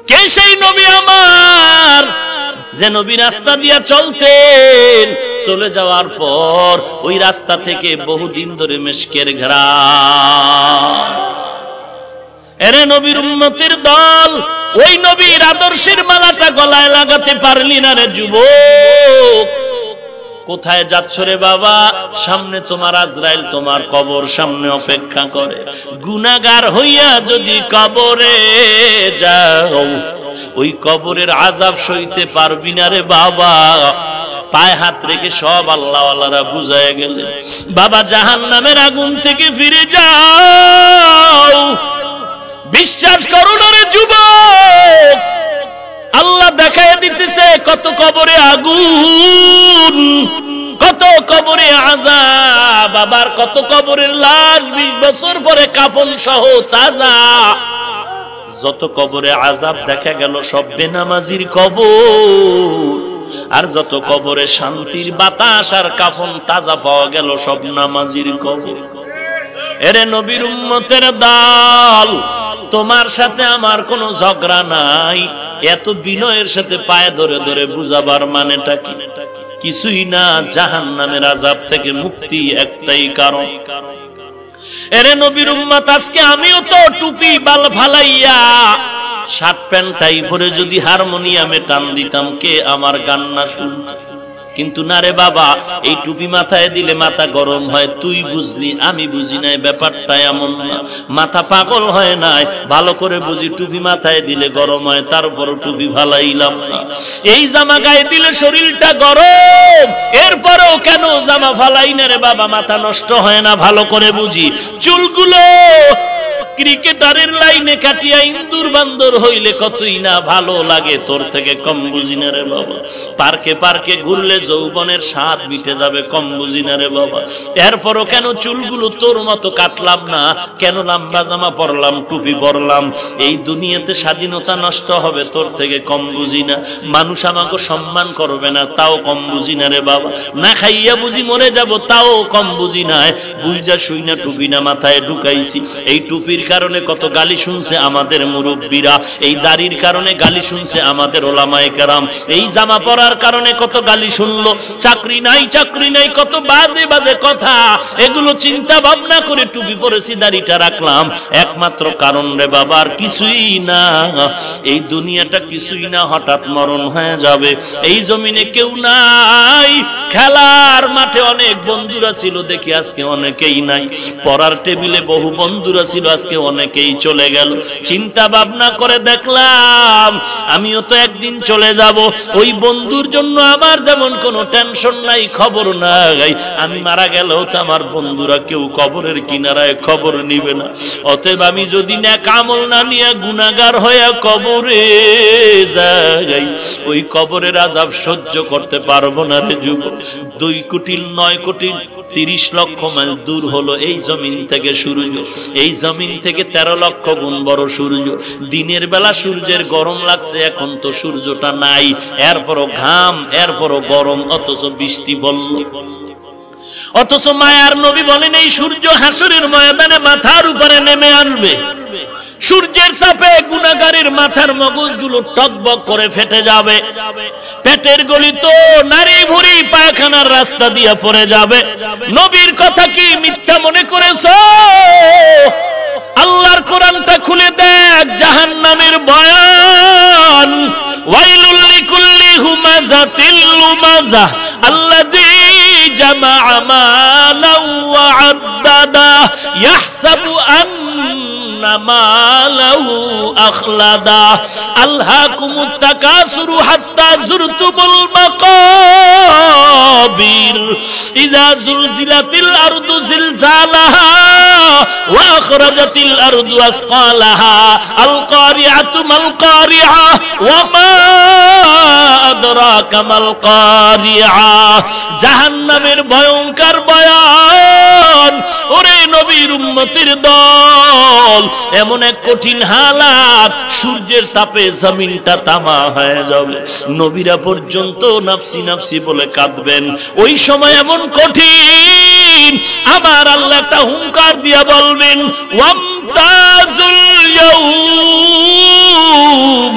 কে সেই নবী আমার যে নবী রাস্তা দিয়া চলতেন, চলে যাওয়ার পর ওই রাস্তা থেকে বহুদিন ধরে মিশকের ঘ্রাণ। এরে নবীর উম্মতের দল, ওই নবীর আদর্শের মালাটা গলায় লাগাতে পারলি না রে যুবক। কোথায় যাচ্ছ রে বাবা? সামনে তোমার আজরাইল তোমার কবর সামনে অপেক্ষা করে। গুনাহগার হইয়া যদি কবরে যাও, ওই কবরের আযাব সইতে পারবি না রে বাবা। পায়ে হাত রেখে সব আল্লাহওয়ালারা বুঝায় গেলেন, বাবা জাহান্নামের আগুন থেকে ফিরে যাও। বিশ্বাস করো না রে যুবক, আল্লাহ দেখায় দিতেছে কত কবরে আগুন, কত কবরে আযাব, আবার কত কবরের লাশ 20 বছর পরে কাফন সহ তাজা। যত কবরে আযাব দেখা গেল সব বেনামাজির কবর, আর যত কবরে শান্তির বাতাস আর কাফন তাজা পাওয়া গেল সব নামাজির কবর। এরে নবীর উম্মতের দল, তোমার সাথে আমার কোনো ঝগড়া নাই। এত বিনয়ের সাথে পায়ে ধরে ধরে বুঝাবার মানেটা কি? কিছুই না, জাহান্নামের আযাব থেকে মুক্তি একটাই কারণ। এরে নবীর উম্মত, আজকে আমিও তো টুপি বাল ফালাইয়া শার্ট প্যান্ট টাই পরে যদি হারমোনিয়ামে টান দিতাম, কে আমার গান না শুনতো? কিন্তু না রে বাবা, এই টুপি মাথায় দিলে মাথা গরম হয়। তুই বুঝলি, আমি বুঝি নাই, ব্যাপারটা এমন না। মাথা পাগল হয় নাই, ভালো করে বুঝি। টুপি মাথায় দিলে গরম হয়, তারপর টুপি ভালাইলাম না। এই জামা গায়ে দিলে শরীরটা গরম, এরপরও কেন জামা ফালাই না রে বাবা? মাথা নষ্ট হয় না, ভালো করে বুঝি। চুলগুলো ক্রিকেটারের লাইনে কাটিয়া ইন্দুর বান্দর হইলে কতই না ভালো লাগে, তোর থেকে কম বুঝি না রে বাবা। পার্কে পার্কে ঘুরলে যৌবনের স্বাদ মিটে যাবে, কম বুঝি না রে বাবা। এরপরও কেন চুলগুলো তোর মতো কাটলাম না? কেন লম্বা জামা পরলাম, টুপি পরলাম? এই দুনিয়াতে স্বাধীনতা নষ্ট হবে, তোর থেকে কম বুঝি না। মানুষ আমাকে সম্মান করবে না, তাও কম বুঝি না রে বাবা। না খাইয়া বুঝি মরে যাব, তাও কম বুঝি না। বুঝা শুই না টুপি না মাথায় ঢুকাইছি। এই টুপির কারণে কত গালি শুনছে আমাদের মুরব্বীরা, এই দাড়ির কারণে গালি শুনছে আমাদের ওলামায়ে কেরাম, এই জামা পরার কারণে কত গালি শুনলো। চাকরি নাই, চাকরি নাই, কত বাজে বাজে কথা। এগুলো চিন্তা ভাবনা করে টুপি পরেছি, দাড়িটা রাখলাম, একমাত্র কারণ রে বাবা, আর কিছুই না। এই দুনিয়াটা কিছুই না, হঠাৎ মরণ হয়ে যাবে। এই জমিনে কেউ নাই। খেলার মাঠে অনেক বন্ধুরা ছিল, দেখি আজকে অনেকেই নাই। পড়ার টেবিলে বহু বন্ধুরা ছিল, আজকে অনেকেই চলে গেল। চিন্তা ভাবনা করে দেখলাম আমিও তো একদিন চলে যাব। ওই বন্ধুর জন্য আমার যেমন কোনো টেনশন নাই, খবর নাই। আমি মারা গেলেও তো আমার বন্ধুরা কেউ কবরের কিনারায় খবর নিবে না। অতএব আমি যদি নেক আমল না নিয়ে গুনাহগার হয়ে কবরে যাই, ওই কবরের আযাব সহ্য করতে পারবো না রে যুবক। 2 কোটি 9 কোটি 30 লক্ষ মাইল দূর হলো এই জমিন থেকে সূর্য। এই জমিন থেকে 13 লক্ষ গুণ বড় সূর্য। দিনের বেলা সূর্যের গরম লাগছে, এখন তো সূর্যটা নাই, এরপরও ঘাম, এরপরও গরম, অথচ বৃষ্টি বলল। অথচ মায়ার নবী বলেন এই সূর্য হাসরের ময়দানে মাথার উপরে নেমে আসবে। সূর্যের তাপে গুনাহগারের মাথার মগজগুলো টকবক করে ফেটে যাবে। পেটের গলিত নারী ভুঁড়ি পায়খানার রাস্তা দিয়ে পড়ে যাবে। নবীর কথা কি মিথ্যা মনে করেছো? আল্লাহর কোরআনটা খুলে দেখ, জাহান্নামের বয়ান। ওয়াইলুল লিকুল্লি হুমাযাতিল লুমাযা আল্লাযী জামাআ মালান ওয়া আদ্দাদা ইয়াহসাবু আন্না মালাহু আখলাদা আলহাকুমুত তাকাসুরু হাত্তা যুরতুমুল মাকাবির ইযা যুলজিলাতিল আরদু জিলজালাহা ওয়া আখরাজাতিল আরদু আসকালাহা আল কারিআতু মাল কারিআ ওয়া মা আদরাকা মাল কারিআ। জাহান্নামের ভয়ঙ্কর বয়ান। ওরে নবীর উম্মতের দল, এমন এক কঠিন হালাত, সূর্যের তাপে জমিনটা তামা হয়ে যাবে। নবীরা পর্যন্ত নাফসি নাফসি বলে কাঁদবেন। ওই সময় এমন কঠিন, আমার আল্লাহ একটা হুঙ্কার দিয়া বলবেন ওয়ামতাজুল ইয়াউম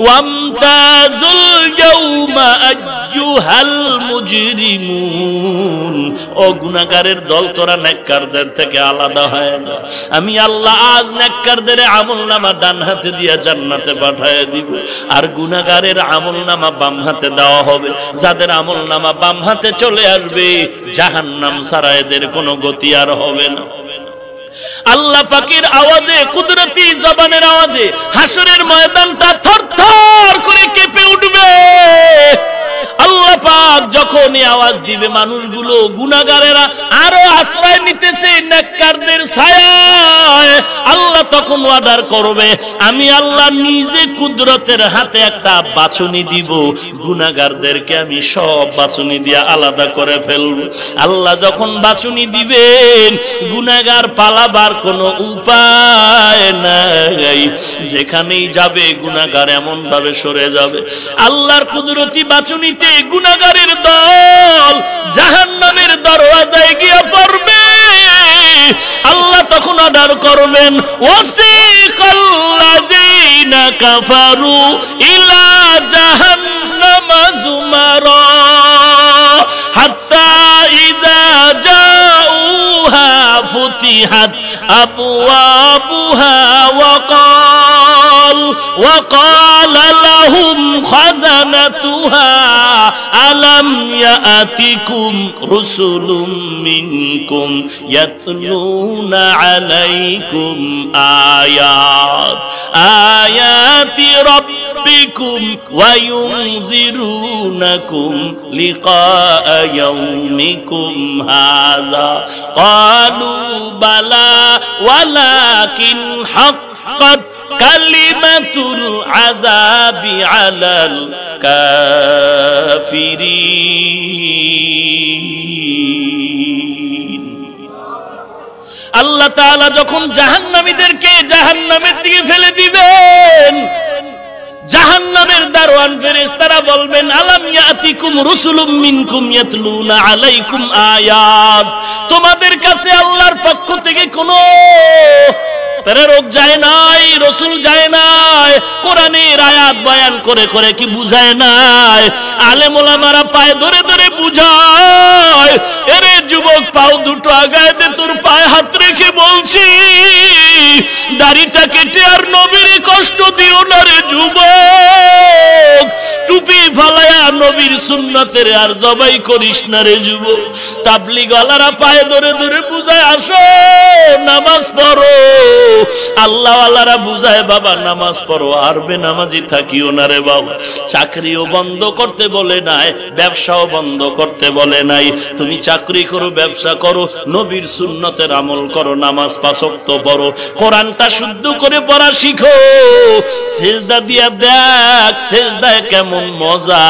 ওয়ামতাজুল ইয়াউমা আইয়ুহাল মুজরিমুন। ও গুনাহগারের দল, তোরা নেককারদের থেকে আলাদা হয় না। আমি আল্লাহ আজ নেককারদের আমলনামা ডান হাতে দিয়া জান্নাতে পাঠিয়ে দিব, আর গুনাহগারের আমলনামা বাম হাতে দেওয়া হবে। যাদের আমলনামা বাম হাতে চলে আসবে, জাহান্নাম ছাড়া এদের কোনো গতি আর হবে না। আল্লাহ পাকের আওয়াজে, কুদরতি জবানের আওয়াজে হাসরের ময়দানটা থরথর করে কেঁপে উঠবে। আল্লাহ পাক যখন এই আওয়াজ দিবে, মানুষগুলো গুনাহগারেরা আরো আশ্রয় নিতেছে নেককারদের ছায়ায়। আল্লাহ তখন ওয়াদার করবে, আমি আল্লাহ নিজে কুদরতের হাতে একটা বাছুনি দিব, গুনাহগারদেরকে আমি সব বাছুনি দিয়ে আলাদা করে ফেলব। আল্লাহ যখন বাছুনি দিবেন, গুনাহগার পালাবার কোনো উপায় নাই। যেখানেই যাবে গুনাহগার এমন ভাবে সরে যাবে, আল্লাহর কুদরতি বাছুনিতে গুনাহগারের দল জাহান্নামের দরওয়াজায় গিয়ে পড়বে। আল্লাহ তখন অর্ডার করবেন, ওয়াসিকাল্লাযীনা কাফারু ইলা জাহান্নামা যুমারা হাত্তা ইযা জাউহা ফুতিহাত আবওয়াবুহা وقال لهم خزنتها ألم يأتكم رسل منكم يتلون عليكم آيات ربكم وينذرونكم لقاء يومكم هذا قالوا بلى ولكن حقت কালিমাতুল আযাবি আলাল কাফিরিন। আল্লাহ তাআলা যখন জাহান্নামীদেরকে জাহান্নামের দিকে ফেলে দিবেন, জাহান্নামের দারওয়ান ফেরেশতারা বলবেন, আলাম ইয়াতিকুম রুসুলুম মিনকুম ইয়াতলুনা আলাইকুম আয়াত। তোমাদের কাছে আল্লাহর পক্ষ থেকে কোনো প্রেরক যায় নাই, রসুল যায় নাই, কোরআনের আয়াত বয়ান করে করে কি বুঝায় নাই? আলেম ওলামারা পায়ে ধরে ধরে বুঝায়, এরে যুবক পাও দুটো আগায় দে, তোর পায়ে হাত রেখে বলছি, দাড়িটা কেটে আর নবীর কষ্ট দিও না রে যুবক, টুপি ফালায়া নবীর সুন্নতের আর জবাই করিস না রে যুবক। তাবলীগ ওয়ালারা পায়ে ধরে ধরে বুঝায়, আসো নামাজ পড়ো। আল্লাহ ওয়ালারা বুঝায়, বাবা নামাজ পড়ো, আর বেনামাজি থাকিও না রে বাবা। চাকরিও বন্ধ করতে বলে নাই, ব্যবসাও বন্ধ করতে বলে নাই। তুমি চাকরি করো, ব্যবসা করো, নবীর সুন্নতের আমল করো, নামাজ পাঁচ ওয়াক্ত পড়ো, কোরআনটা শুদ্ধ করে পড়া শিখো। সেজদা দিয়া দেখ, সেজদায় কেমন মজা,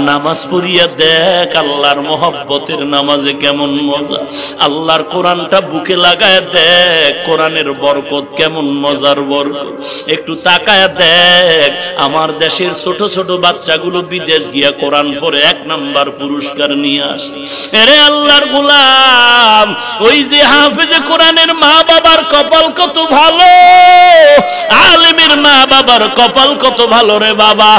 নামাজ পড়িয়া দেখ আল্লাহর মহব্বতের নামাজে কেমন মজা। আল্লাহর কোরআনটা বুকে লাগায় দেখ, কোরআনের বরকত কেমন মজার বরকত। একটু তাকায় দেখ, আমার দেশের ছোট ছোট বাচ্চাগুলো বিদেশ গিয়া কোরআন পড়ে 1 নাম্বার পুরস্কার নিয়ে আসে। এরে আল্লাহর গোলাম, ওই যে হাফেজে কোরআনের মা বাবার কপাল কত ভালো, আলেমের মা বাবার কপাল কত ভালো রে বাবা।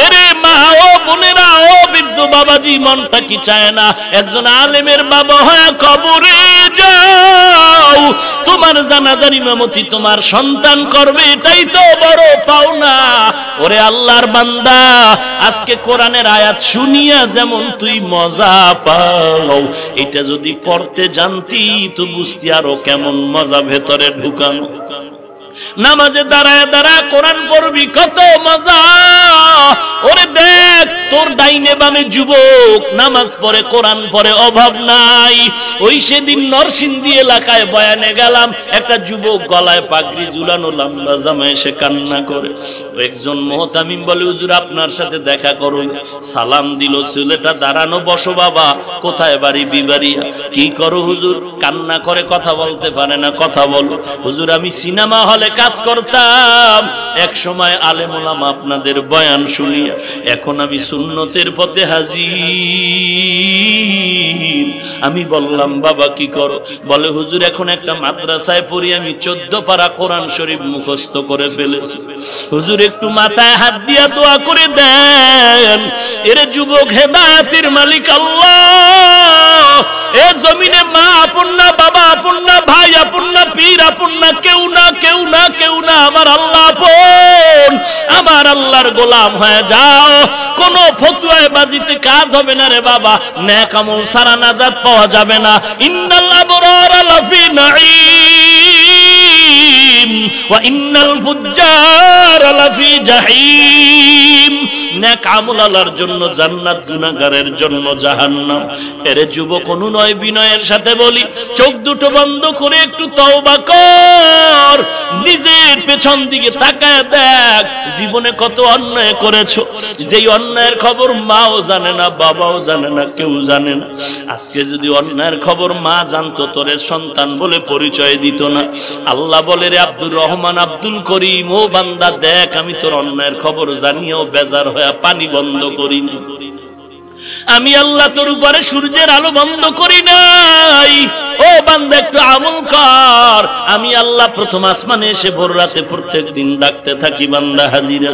এরে মা ও বোনেরা, ও বৃদ্ধ বাবাজি, মনটা কি চায় না একজন আলেমের বাবা হয়ে কবরে যাও? তোমার জানাজার ইমামতি তোমার সন্তান করবে, এটাই তো বড় পাওনা। ওরে আল্লাহর বান্দা, আজকে কোরআনের আয়াত শুনিয়া যেমন তুই মজা পাও, এটা যদি পড়তে জানতি তো বুঝতি আরো কেমন মজা ভেতরে ঢুকানো। নামাজে দাঁড়ায় দাঁড়ায় কোরআন পড়বি, কত মজা। ওরে দেখ, তোর ডাইনে বামে যুবক নামাজ পড়ে, কোরআন পড়ে, অভাব নাই। ওই সেদিন নরসিংদী এলাকায় বয়ানে গেলাম, একটা যুবক গলায় পাগড়ি ঝুলানো, লম্বা জামা, এসে কান্না করে। একজন মুহতামিম বলে, হুজুর আপনার সাথে দেখা করুন। সালাম দিল, ছেলেটা দাঁড়ানো, বসো বাবা, কোথায় বাড়ি? বিবাড়িয়া। কি করো হুজুর? কান্না করে, কথা বলতে পারে না, কথা বলো। হুজুর আমি সিনেমা হলে কাজ করতাম, এক সময় আলেম ওলামা আপনাদের বয়ান শুনিয়া এখন আমি সুন্নতের পথে হাজির। আমি বললাম বাবা কি করো? বলে হুজুর এখন একটা মাদ্রাসায় পড়ি, আমি 14 পারা কোরআন শরীফ মুখস্থ করে ফেলেছি। হুজুর একটু মাথায় হাত দিয়া দোয়া করে দেন। এরে যুবক, হেদায়েতের মালিক আল্লাহ। এ জমিনে মা আপন না, বাবা আপন না, ভাই আপন না, পীর আপন না, কেউ না, কেউ না, কেউ না, আমার আল্লাহ আপন। আমার আল্লাহর গোলাম হয়ে যাও। কোন ফতুয়ায় বাজিতে কাজ হবে না রে বাবা, নেক আমল সারা নাজাত পাওয়া যাবে না। ইন্নাল আবরারা লাফি নাঈম ওয়া ইন্নাল ফুজ্জারা লাফি জাহিম। নেক আমলালার জন্য জান্নাত, গুনাহগারের জন্য জাহান্নাম। এরে যুবক, অনুনয় বিনয়ের সাথে বলি, চোখ দুটো বন্ধ করে একটু তওবা কর। নিজের পেছন দিকে তাকায় দেখ, জীবনে কত অন্যায় করেছো, যেই অন্যায়ের খবর মাও জানে না, বাবাও জানে না, কেউ জানে না। আজকে যদি অন্যায়ের খবর মা জানতো, তোরে সন্তান বলে পরিচয় দিত না। আল্লাহ বলে, রে আব্দুর রহমান, আব্দুল করিম, ও বান্দা দেখ, আমি তোর অন্যায়ের খবর জানিয়েও বেজার হয়ে পানি বন্ধ করিনি। আমি আল্লাহ তোর উপরে সূর্যের আলো বন্ধ করি নাই। ও বান্দা একটু আমল কর। আমি আল্লাহ প্রথম আসমানে এসে ভোর রাতে প্রত্যেক দিন ডাকতে থাকি, বান্দা হাজিরা।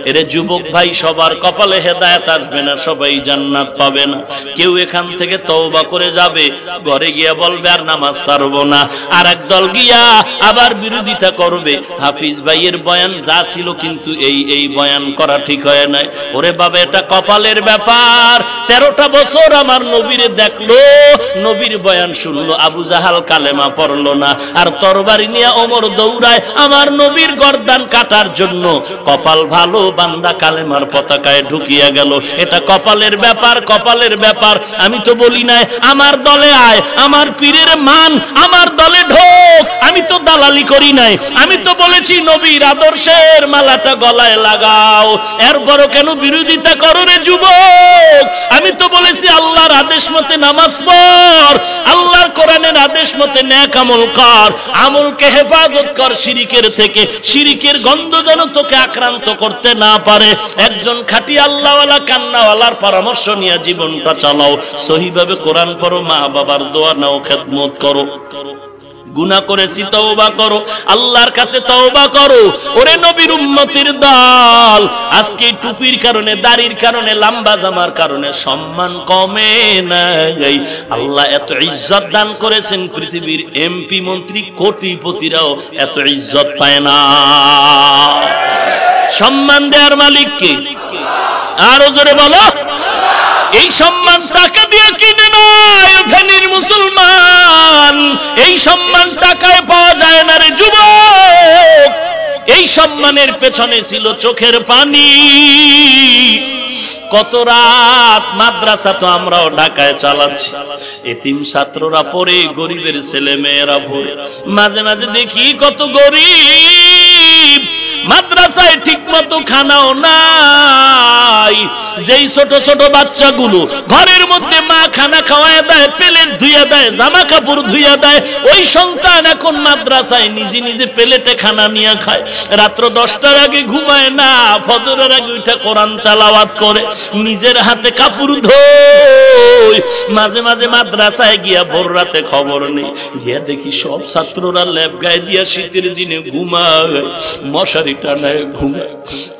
এরে যুবক ভাই, সবার কপালে হেদায়েত আসবে না, সবাই জান্নাত পাবে না। কেউ এখান থেকে তওবা করে যাবে, ঘরে গিয়া বলবে আর নামাজ ছাড়বো না। আর একদল গিয়া আবার বিরোধিতা করবে, হাফিজ ভাইয়ের বয়ান যা ছিল কিন্তু এই বয়ান করা ঠিক হয় নাই। ওরে বাবা, এটা কপালের ব্যাপার। 13টা বছর আমার নবীরে দেখলো, নবীর বয়ান শুনলো, আবু জাহাল কালেমা পড়লো না, আর তরবারি নিয়ে ওমর দৌড়ায় আমার নবীর গর্দান কাটার জন্য। কপাল ভালো, বান্দা কালেমার পতাকায় ঢুকিয়া গেল। এটা কপালের ব্যাপার, কপালের ব্যাপার। আমি তো বলি নাই আমার দলে আয়, আমার পীরের মান আমার দলে ঢোক। আমি তো দালালি করি নাই। আমি তো বলেছি নবীর আদর্শের মালাটা গলায় লাগাও। এরপরও কেন বিরোধিতা করো রে যুবক? আমি তো বলেছি আল্লাহর আদেশ মতে নামাজ পড়, আল্লাহর কোরআনের আদেশ মতে নেক আমল কর, আমলকে হেফাজত কর শিরিকের থেকে। শিরিকের গন্ধ যেন তোকে আক্রান্ত করতে না পারে। একজন খাঁটি আল্লাহওয়ালা কান্নাওয়ালার পরামর্শ নিয়ে জীবনটা চালাও। সহিভাবে কোরআন পড়ো, মা বাবার দোয়া নাও, খেদমত করো। গুনাহ করেছি তওবা করো, আল্লাহর কাছে তওবা করো। ওরে নবীর উম্মতের দল, আজকে টুপির কারণে, দাড়ির কারণে, লম্বা জামার কারণে সম্মান কমে নাই। আল্লাহ এত ইজ্জত দান করেছেন, পৃথিবীর এমপি মন্ত্রী কোটিপতিরাও এত ইজ্জত পায় না। সম্মান দেওয়ার মালিক কে? আরো জোরে বলো। এই সম্মান টাকা দিয়ে কিনে নয় ফেনীর মুসলমান, এই সম্মান টাকায় পাওয়া যায় না রে যুবক। এই সম্মানের পেছনে ছিল চোখের পানি। কত রাত মাদ্রাসা তো আমরাও ঢাকায় চালাচ্ছি, এতিম ছাত্ররা পড়ে, গরিবের ছেলে মেয়েরা পড়ে। মাঝে মাঝে দেখি কত গরিব, মাদ্রাসায় ঠিক মতো খানাও নাই। যেই ছোট ছোট বাচ্চাগুলো ঘরের মধ্যে মা খানা খাওয়ায় দেয়, প্লেট ধুইয়া দেয়, জামা কাপড় ধুইয়া দেয়, ওই সন্তান এখন মাদ্রাসায় নিজে নিজে প্লেটে খানা নিয়ে খায়। রাত্র 10টার আগে ঘুমায় না, ফজরের আগে উঠে কোরআন তেলাওয়াত করে, নিজের হাতে কাপড় ধোয়। মাঝে মাঝে মাদ্রাসায় গিয়া ভোর রাতে খবর নেই, গিয়া দেখি সব ছাত্ররা ল্যাব গায়ে দিয়া শীতের দিনে ঘুমায়, মশারি টানায় ঘুমায়।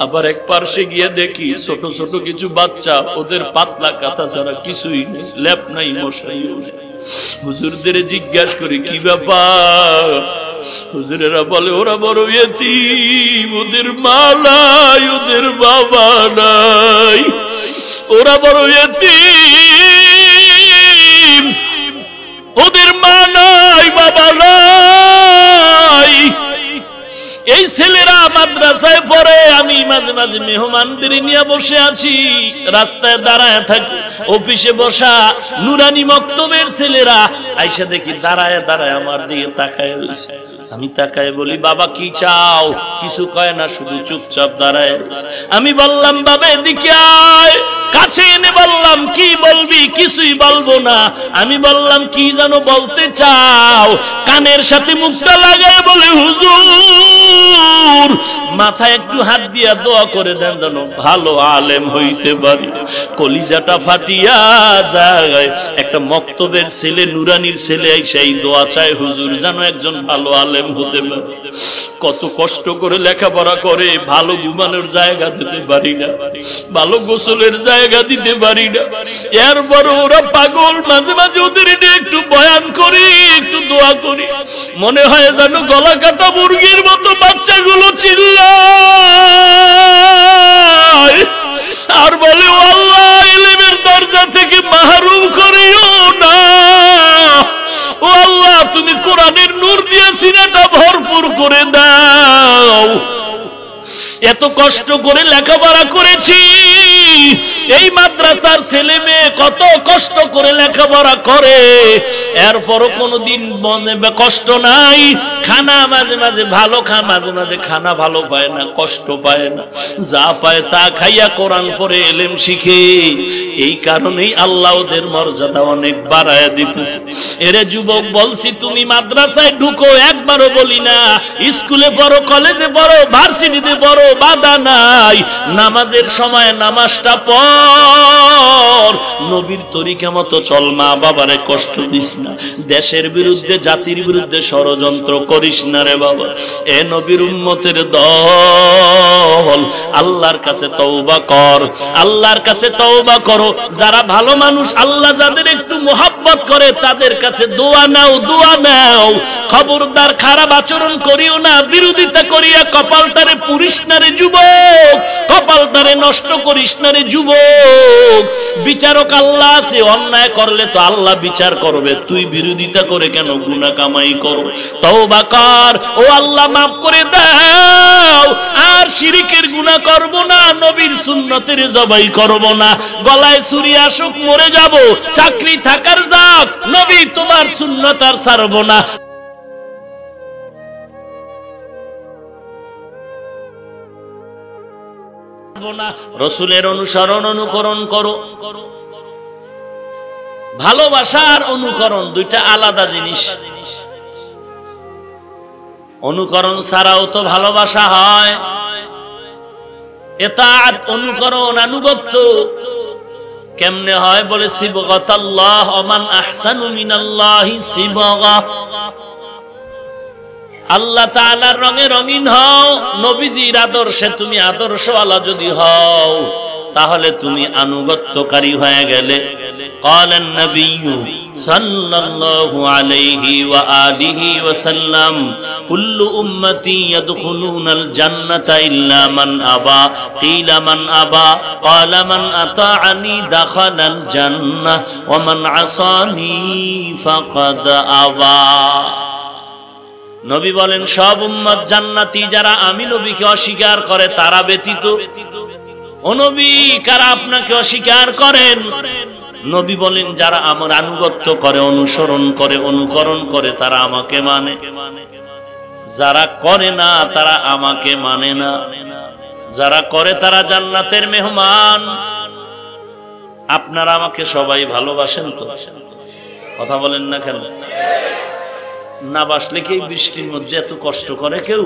আবার এক পার্শ্বে গিয়ে দেখি ছোট ছোট কিছু বাচ্চা, ওদের পাতলা কাঁথা ছাড়া কিছুই নেই, ল্যাপ নাই, মশারিও নেই। হুজুরদের জিজ্ঞাসা করি কি ব্যাপার? হুজুরেরা বলে ওরা বড় ইয়েতিম, ওদের মা নাই, ওদের বাবা নাই, ওরা বড় ইয়েতিম, ওদের মা নাই, বাবা নাই। এই ছেলেরা মাদ্রাসায় পড়ে, আমি মাঝে মাঝে মেহমানদের নিয়ে বসে আছি, রাস্তায় দাঁড়ায় থাকি, অফিসে বসা নুরানি মক্তবের ছেলেরা আইসা দেখি দাঁড়ায় দাঁড়ায় আমার দিকে তাকায় রয়েছে। আমি তাকায় বলি, বাবা কি চাও? কিছু কয় না, শুধু চুপচাপ দাঁড়ায়। আমি বললাম, বাবা এদিকে আয়। কাছে এনে বললাম, কি বলবি? কিছুই বলবো না। আমি বললাম, কি জানো বলতে চাও? কানের সাথে মুখটা লাগায় বলে, হুজুর মাথায় একটু হাত দিয়া দোয়া করে দেন যেন ভালো আলেম হইতে পারি। কলিজাটা ফাটিয়া যায়। একটা মক্তবের ছেলে, নুরানির ছেলে সেই দোয়া চায়, হুজুর যেন একজন ভালো আলেম হতে পারে। কত কষ্ট করে লেখাপড়া করে, ভালো ঘুমানোর জায়গা দিতে পারি না, ভালো গোসলের জায়গা দিতে পারি না। এরপর ওরা পাগল। মাঝে মাঝে ওদের একটু বয়ান করি, একটু দোয়া করি, মনে হয় যেন গলা কাটা মুরগির মতো বাচ্চাগুলো চিল্লায় আর বলে, ও আল্লাহ ইলমের দরজা থেকে মাহরুম করিও না। ও আল্লাহ তুমি কোরআনের নূর দিয়ে সিনাটা ভরপুর করে দাও। এত কষ্ট করে লেখাপড়া করেছি, এই মাদ্রাসার ছেলে মেয়ে কত কষ্ট করে লেখাপড়া করে, এরপরও কোনোদিন মনে কষ্ট নাই। খানা মাঝে মাঝে ভালো খা, মাঝে মাঝে খানা ভালো পায় না, কষ্ট পায় না, যা পায় তা খাইয়া কোরআন পড়ে এলেম শিখে। এই কারণেই আল্লাহ ওদের মর্যাদা অনেক বাড়ায় দিতেছে। এরে যুবক বলছি, তুমি মাদ্রাসায় ঢুকো, একবারও বলি না স্কুলে পড়ো, কলেজে পড়ো, ভার্সিটিতে পড়ো, বাধা নাই। নামাজের সময় নামাজটা পড়, নবীর তরিকা মতো চল, মা বাবারে কষ্ট দিস না, দেশের বিরুদ্ধে জাতির বিরুদ্ধে ষড়যন্ত্র করিস না রে বাবা। এ নবীর উম্মতের দল, আল্লাহর কাছে তওবা কর, আল্লাহর কাছে তওবা করো। যারা ভালো মানুষ, আল্লাহ যাদের একটু মোহাব্বত করে তাদের কাছে দোয়া নাও, দোয়া নাও। খবরদার খারাপ আচরণ করিও না, বিরোধিতা করিয়া কপালটারে পুরিস না রে যুবক, কপালটারে নষ্ট করিস না রে যুবক। বিচারক আল্লাহ আছে, অন্যায় করলে তো আল্লাহ বিচার করবে, তুই বিরোধিতা করে কেন গুনাহ কামাই করো? তওবা কর, ও আল্লাহ মাফ করে দাও, আর শিরকের গুনাহ করব না, নবীর সুন্নতের জবাই করব না। গলায় ছুরি আসুক, মরে যাব, চাকরি থাকার যাক, নবী তোমার সুন্নত আর ছাড়ব না। রসুলের অনুসরণ অনুকরণ করো। ভালোবাসা আর অনুকরণ দুইটা আলাদা জিনিস। অনুকরণ ছাড়াও তো ভালোবাসা হয়। ইতাআত অনুকরণ, আনুগত্য কেমনে হয়? বলে সিবগাতাল্লাহ, ওমান আহসানু মিনাল্লাহি সিবগা। আল্লাহ তাআলার রঙে রঙিন হও। নবীজির আদর্শে তুমি আদর্শওয়ালা যদি হও, তাহলে তুমি আনুগত্যকারী হয়ে গেলে। ক্বালান নবিয়্যু সাল্লাল্লাহু আলাইহি ওয়া আলিহি ওয়া সাল্লাম, কুল্লু উম্মতি ইয়াদখুলুনাল জান্নাতা ইল্লা মান আবা। কিলা মান আবা? ক্বালা মান আতাআনি দাখালাল জান্নাহ ওয়া মান আসানি ফাকাদ আবা। নবী বলেন, সব উম্মত জান্নাতি যারা আমি নবীকে অস্বীকার করে তারা ব্যতীত। ও নবী, কারা আপনাকে অস্বীকার করেন? নবী বলেন, যারা আমার আনুগত্য করে, অনুসরণ করে, অনুকরণ করে তারা আমাকে মানে, যারা করে না তারা আমাকে মানে না। যারা করে তারা জান্নাতের মেহমান। আপনারা আমাকে সবাই ভালোবাসেন তো? কথা বলেন না কেন? না বাসলে কি বৃষ্টির মধ্যে এত কষ্ট করে কেউ?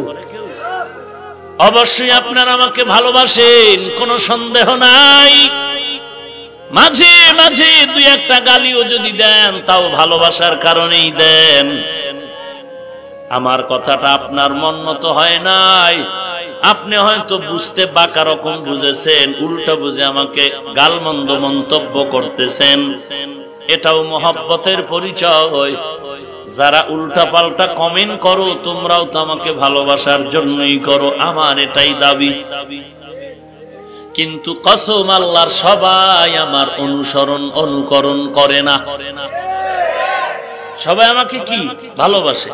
অবশ্যই আপনারা আমাকে ভালোবাসেন, কোনো সন্দেহ নাই। মাঝে মাঝে দুই একটা গালিও যদি দেন, তাও ভালোবাসার কারণেই দেন। আমার কথাটা আপনার মন মতো হয় নাই, আপনি হয়তো বুঝতে বাঁকা রকম বুঝেছেন, উল্টা বুঝে আমাকে গালমন্দ মন্তব্য করতেছেন। এটাও মহব্বতের পরিচয়। যারা উল্টা পাল্টা কমেন্ট করো, তোমরাও তো আমাকে ভালোবাসার জন্যই করো, আমার এটাই দাবি। কিন্তু কসম আল্লাহর, সবাই আমার অনুসরণ অনুকরণ করে না। সবাই আমাকে কি ভালোবাসে,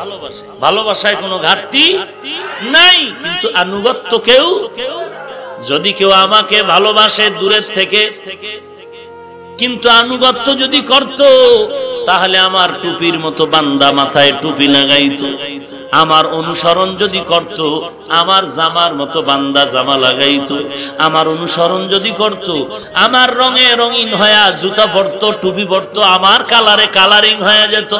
ভালোবাসায় কোনো ঘাটতি নাই, কিন্তু আনুগত্য কেউ, যদি কেউ আমাকে ভালোবাসে দূরের থেকে, কিন্তু আনুগত্য যদি করত, তাহলে আমার টুপির মতো বান্দা মাথায় টুপি লাগাইতো, আমার অনুসরণ যদি করত, আমার জামার মতো বান্দা জামা লাগাইতো, আমার অনুসরণ যদি করত, আমার রঙে রঙিন হয়ে জুতা পরতো, টুপি পরতো, আমার কালারে কালারিং হয়ে যেত,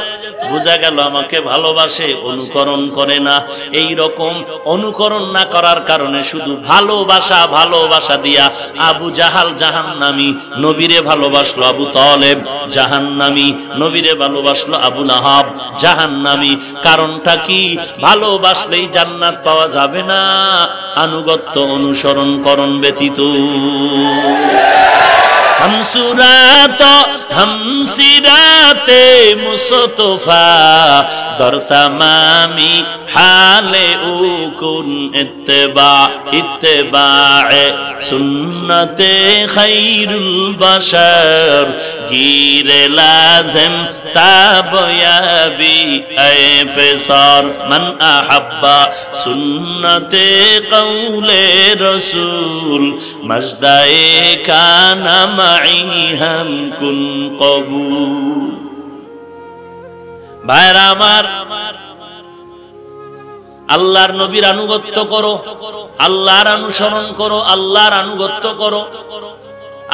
বোঝা গেল আমাকে ভালোবাসে। অনুকরণ করে না। এই রকম অনুকরণ না করার কারণে শুধু ভালোবাসা ভালোবাসা দিয়া আবু জাহাল জাহান্নামী, নবীরে ভালোবাসলো আবু তালেব জাহান্নামী, নবীরে ভালোবাসলো আবু লাহাব জাহান্নামী। কারণটা কি? ভালোবাসলেই জান্নাত পাওয়া যাবে না, আনুগত্য অনুসরণ করণ ব্যতীত। হামসিরাতে মুস্তফা দরতামামি হালে উকুন ইত্তেবায়ে সুন্নতে খায়রুল বাশার গিরে লাজিম তাবয়াবি এ পেসার মান আহাব্বা সুন্নতে কওলে রাসূল মজদায়ে কানা মাই হাম কুন কবুল। ভাইরা আমার, আল্লাহর নবীর আনুগত্য করো, আল্লাহর অনুসরণ করো, আল্লাহর আনুগত্য করো।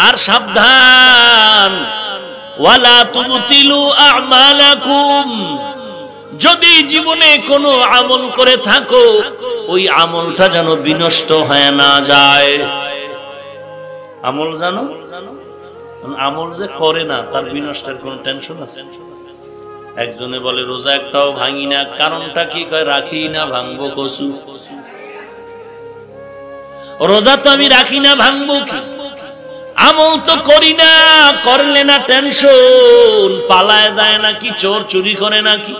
আর সাবধান, ওয়ালা তুবতিলু আমালাকুম, যদি জীবনে কোনো আমল করে থাকো ওই আমলটা যেন বিনষ্ট হয়ে না যায়। আমল জানো, আমল যে করে না তার বিনষ্টের কোন টেনশন আছে? একজনে বলে রোজা একটাও ভাঙি না, কারণটা কি? কয় রাখি না, ভাঙবো কসু। রোজা তো আমি রাখি না, ভাঙবো কি? আমল তো করি না, করলে না টেনশন, পালায় যায় নাকি, চোর চুরি করে নাকি?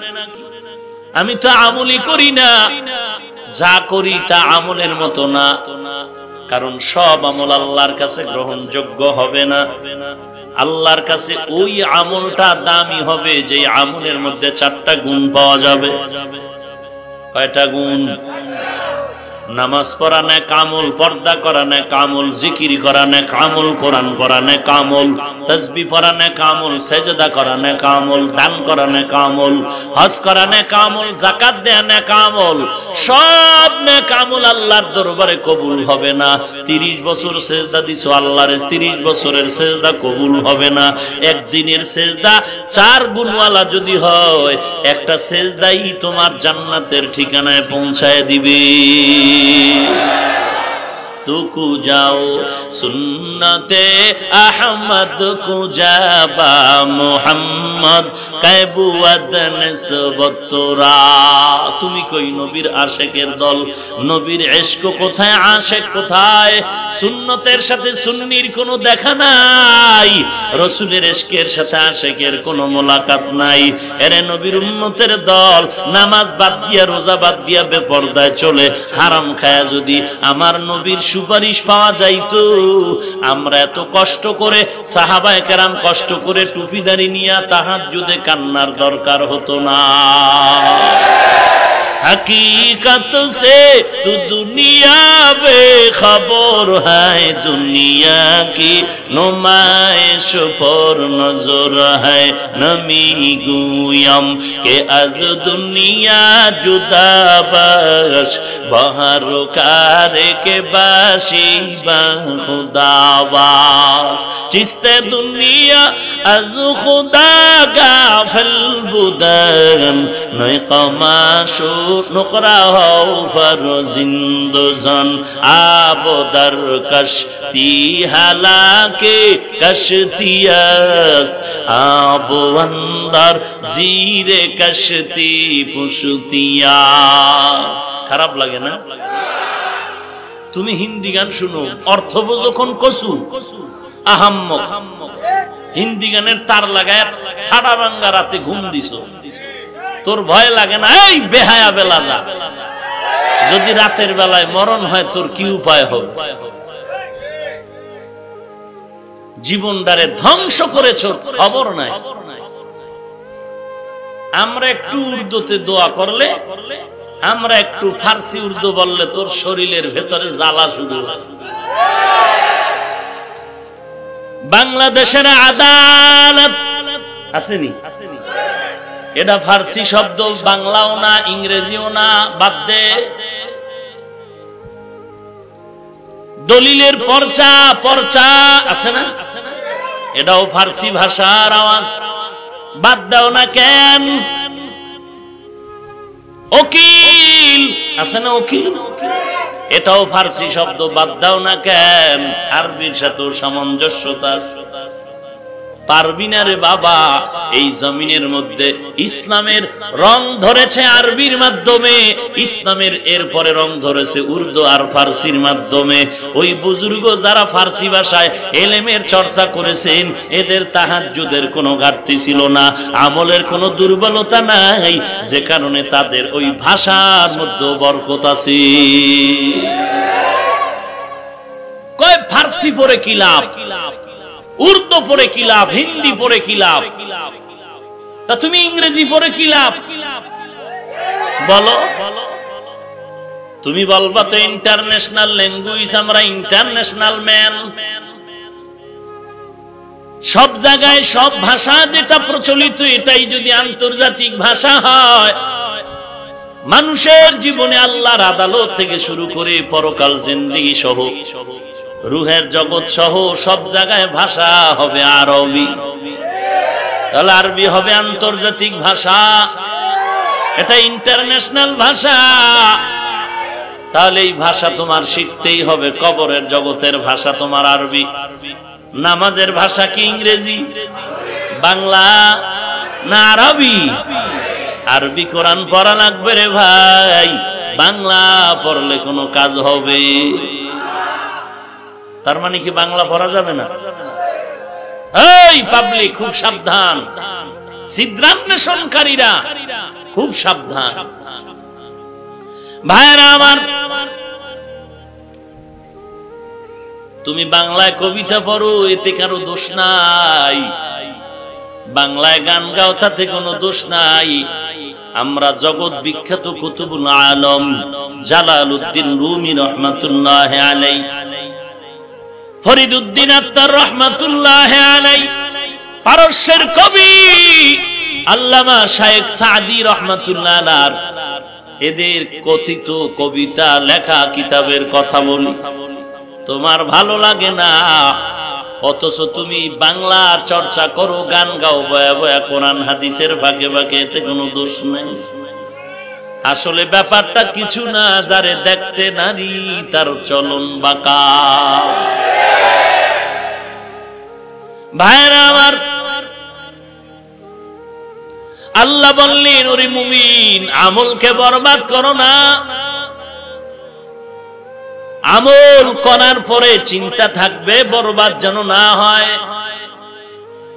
আমি তো আমলই করি না, যা করি তা আমলের মতো না, কারণ সব আমল আল্লাহর কাছে গ্রহণযোগ্য হবে না। আল্লাহর কাছে ওই আমলটা দামি হবে যে আমলের মধ্যে 4টা গুণ পাওয়া যাবে। কয়টা গুণ? নামাজ পড়া নেক আমল, পর্দা করা নেক আমল, জিকির করা নেক আমল, কোরআন পড়া নেক আমল, তাসবিহ পড়া নেক আমল, সেজদা করা নেক আমল, দান করা নেক আমল, হজ করা নেক আমল, যাকাত দেয়া নেক আমল। সব নেক আমল আল্লাহর দরবারে কবুল হবে না। 30 বছর সেজদা দিছো আল্লাহর, 30 বছরের সেজদা কবুল হবে না। একদিনের সেজদা 4 গুণওয়ালা যদি হয়, একটা সেজদাই তোমার জান্নাতের ঠিকানায় পৌঁছায় দিবে। तुकु जाओ सुन्नते अहमद को जाबा मुहम्मद कैबुअद निस्बतरा। তুমি কই নবীর আশিকের দল, নবীর ইশক কোথায়, আশিক কোথায়? সুন্নতের সাথে সুন্নির কোনো দেখা নাই, রাসূলের ইশকের সাথে আশিকের কোনো মোলাকাত নাই। এরে নবীর উম্মতের দল, নামাজ বাদ দিয়া, রোজা বাদ দিয়া বেপরদায় চলে হারাম খায়া যদি আমার নবীর সুপারিশ পাওয়া যাইতো, আমরা এত কষ্ট করে, সাহাবায়ে কেরাম কষ্ট করে টুপিদারি নিয়া তাহাজ্জুদে কান্নার দরকার হতো না। हकीकत से तू दुनिया बेखबर है, दुनिया की नुमाइश पर नजर है। नमी गुयम के अज दुनिया जुदा बश बहर कारे के बाशी खुदावास। चिस्ते दुनिया अज खुदा गाफिल बुदन नई कमाशो नुकरा हो पर जिंदुजन आबदर कश्ती हालाके कश्तियस्त आबो अंदर जीरे कश्ती पुशतियास। খারাপ লাগে না? তুমি হিন্দি গান শুনো, অর্থ বোঝো কোন কসু আহাম্মক। হিন্দি গানের তার লাগায় ঠাডা ভাঙ্গা রাতে ঘুম দিছো, তোর ভয় লাগে না? এই বেহায়া বেলা যা, যদি রাতের বেলায় মরণ হয় তোর কি উপায় হবে? জীবনটারে ধ্বংস করেছো, খবর নাই। আমরা একটু উর্দুতে দোয়া করলে, আমরা একটু ফার্সি উর্দু বললে তোর শরীরের ভেতরে জ্বালা শুরু। বাংলাদেশের আদালত আসেনি, এটা ফার্সি শব্দ, বাংলাও না ইংরেজিও না, বাদ দে। দলিলের পর্চা, পর্চা আছে না, এটাও ফার্সি ভাষার আওয়াজ, বাদ দাও না কেন? উকিল আছে না, উকিল, এটাও ফার্সি শব্দ, বাদ দাও না কেন? আরবির সাথে সামঞ্জস্যতা আছে। পারবি না রে বাবা। এই জমিনের মধ্যে ইসলামের রং ধরেছে আরবির মাধ্যমে, ইসলামের এরপরে রং ধরেছে উর্দু আর ফার্সির মাধ্যমে। ওই বুজুর্গ যারা ফার্সি ভাষায় এলেমের চর্চা করেছেন, এদের তাহাজ্জুদের কোনো ঘাটতি ছিল না, আমলের কোনো দুর্বলতা নাই, যে কারণে তাদের ওই ভাষার মধ্যে বরকত আছে। কয় ফার্সি পড়ে কি লাভ, উর্দু পড়ে কি লাভ, হিন্দি পড়ে কি লাভ, তা তুমি ইংরেজি পড়ে কি লাভ বলো? তুমি বলবা তো ইন্টারন্যাশনাল ল্যাঙ্গুয়েজ, আমরা ইন্টারন্যাশনাল ম্যান। সব জায়গায় সব ভাষা যেটা প্রচলিত, এটাই যদি আন্তর্জাতিক ভাষা হয়, মানুষের জীবনে আল্লাহর আদালত থেকে শুরু করে পরকাল জিন্দেগি সহ, রুহের জগৎ সহ সব জায়গায় ভাষা হবে আরবি। তাহলে আরবি হবে আন্তর্জাতিক ভাষা, এটা ইন্টারন্যাশনাল ভাষা। তাহলে এই ভাষা তোমার শিখতেই হবে। কবরের জগতের ভাষা তোমার আরবি, নামাজের ভাষা কি ইংরেজি, বাংলা না আরবি? আরবি কোরআন পড়া লাগবে রে ভাই, বাংলা পড়লে কোনো কাজ হবে? তার মানে কি বাংলা পড়া যাবে না? এই পাবলিক খুব সাবধান, ছিদ্রান্বেষণকারীরা খুব সাবধান। ভাইরা আমার, তুমি বাংলায় কবিতা পড়ো, এতে কারো দোষ নাই। বাংলায় গান গাও, তাতে কোনো দোষ নাই। আমরা জগৎ বিখ্যাত কুতুবুল আলম জালালউদ্দিন রুমি রহমাতুল্লাহ আলাইহি, ফরিদউদ্দিন আত্তার রহমাতুল্লাহ আলাইহি, পারস্যের কবি আল্লামা শায়েখ সাদি রহমাতুল্লাহ আলাইহি, এদের কথিত কবিতা লেখা কিতাবের কথা বলি, তোমার ভালো লাগে না। অথচ তুমি বাংলা চর্চা করো, গান গাও, বয়া বয়া কোরআন হাদিসের ভাগে ভাগে, এতে কোনো দোষ নেই। আসলে ব্যাপারটা কিছু না, যারে দেখতে নারী তার চলন বাঁকা। ভাইরা আমার, আল্লাহ বললেন, ওরে মুমিন, আমলকে বরবাদ করো না। আমল করার পরে চিন্তা থাকবে বরবাদ যেন না হয়।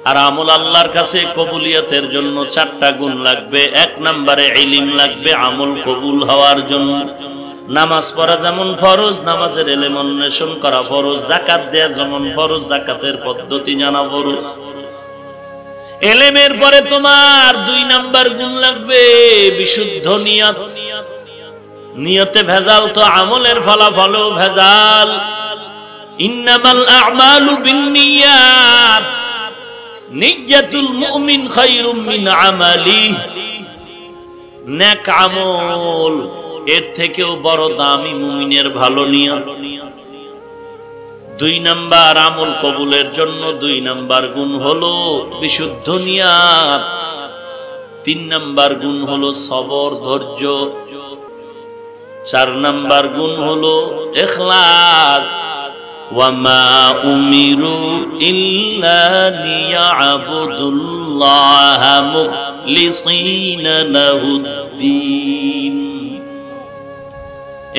আর আমল আল্লাহর কাছে কবুলিয়তের জন্য 4টা গুণ লাগবে। 1 নম্বরে ইলম লাগবে আমল কবুল হওয়ার জন্য। নামাজ পড়া যেমন ফরজ, নামাজের ইলম অন্বেষণ করা ফরজ। যাকাত দেয়া যেমন ফরজ, যাকাতের পদ্ধতি জানা ফরজ। ইলমের পরে তোমার 2 নাম্বার গুণ লাগবে বিশুদ্ধ নিয়ত। নিয়তে ভেজাল তো আমলের ফলাফলও ভেজাল। ইন্নামাল আ'মালু বিন্নিয়াত, নিয়্যাতুল মুমিন খায়রুম মিন আমালিহি। নেক আমল এর থেকেও বড় দামি মুমিনের ভালো নিয়ত। 2 নাম্বার আমল কবুলের জন্য 2 নাম্বার গুণ হলো বিশুদ্ধ নিয়ত। 3 নাম্বার গুণ হলো সবর, ধৈর্য। 4 নাম্বার গুণ হলো ইখলাস। ওয়ামা উমিরু ইল্লা লিয়াবুদুল্লাহা মুখলিসিনা লাহুদ্দিন।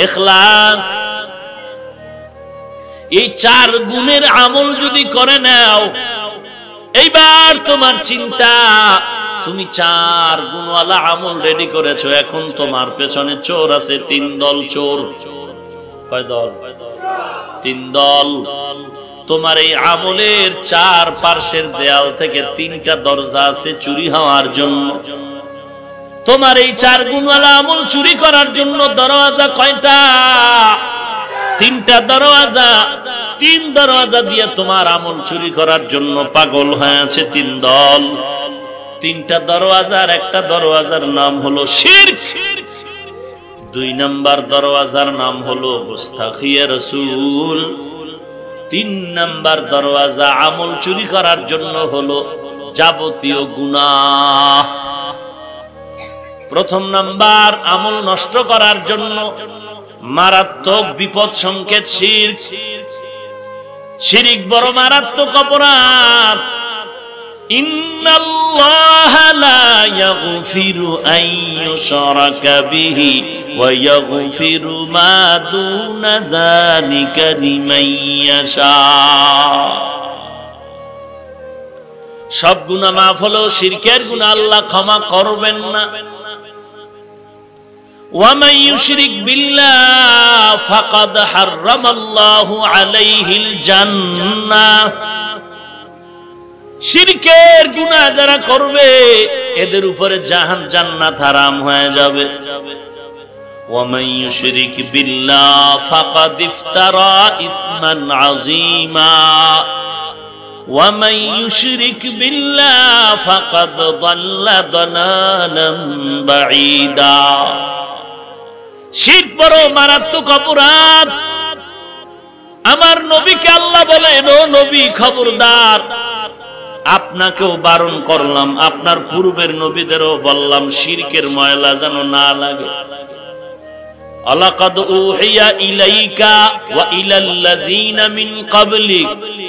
ইখলাস, এই 4 গুণের আমল যদি করে নাও, এইবার তোমার চিন্তা, তুমি 4 গুণওয়ালা আমল রেডি করেছো, এখন তোমার পেছনে চোর আছে 3 দল চোর। কয় দল? 3 দল। তোমার এই আমলের 4 পার্শ্বের দেয়াল থেকে 3টা দরজা আছে চুরি হওয়ার জন্য। তোমার এই 4 গুণওয়ালা আমল চুরি করার জন্য দরওয়াজা কয়টা? 3টা দরওয়াজা। 3 দরওয়াজা দিয়ে তোমার আমল চুরি করার জন্য পাগল হয়ে আছে 3 দল। তিনটা দরওয়াজার একটা দরওয়াজার নাম হলো শিরক, দুই নাম্বার দরওয়াজার নাম হলো গুস্তাখিয়ে রাসূল, তিন নাম্বার দরওয়াজা আমল চুরি করার জন্য হলো যাবতীয় গুনাহ। প্রথম নাম্বার আমল নষ্ট করার জন্য মারাত্মক বিপদ সংকেত শিরক। শিরক বড় মারাত্মক অপরাধ। ইন্নাল্লাহা লা ইয়াগফিরু আন ইউশরাকা বিহি ওয়া ইয়াগফিরু মা দুনা যালিকা লিমান ইয়াশা। সব গুনাহ মাফ হলো, শিরকের গুনাহ আল্লাহ ক্ষমা করবেন না। ومن يشرك بالله فقد حرم الله عليه الجنة। শিরকের গুনাহ যারা করবে এদের উপরে জান্নাত হারাম হয়ে যাবে। ومن يشرك بالله فقد افترى إثما عظيما ومن يشرك بالله فقد ضل ضلالا بعيدا। শিরক বড় মারাত্মক অপরাধ। আমার নবীকে আল্লাহ বলেন, ও নবী খবরদার, আপনাকেও বারণ করলাম, আপনার পূর্বের নবীদেরও বললাম শিরকের ময়লা যেন না লাগে। আলাকাদ উহিয়া ইলাইকা ওয়া ইলাল্লাযীনা মিন ক্বাবলিক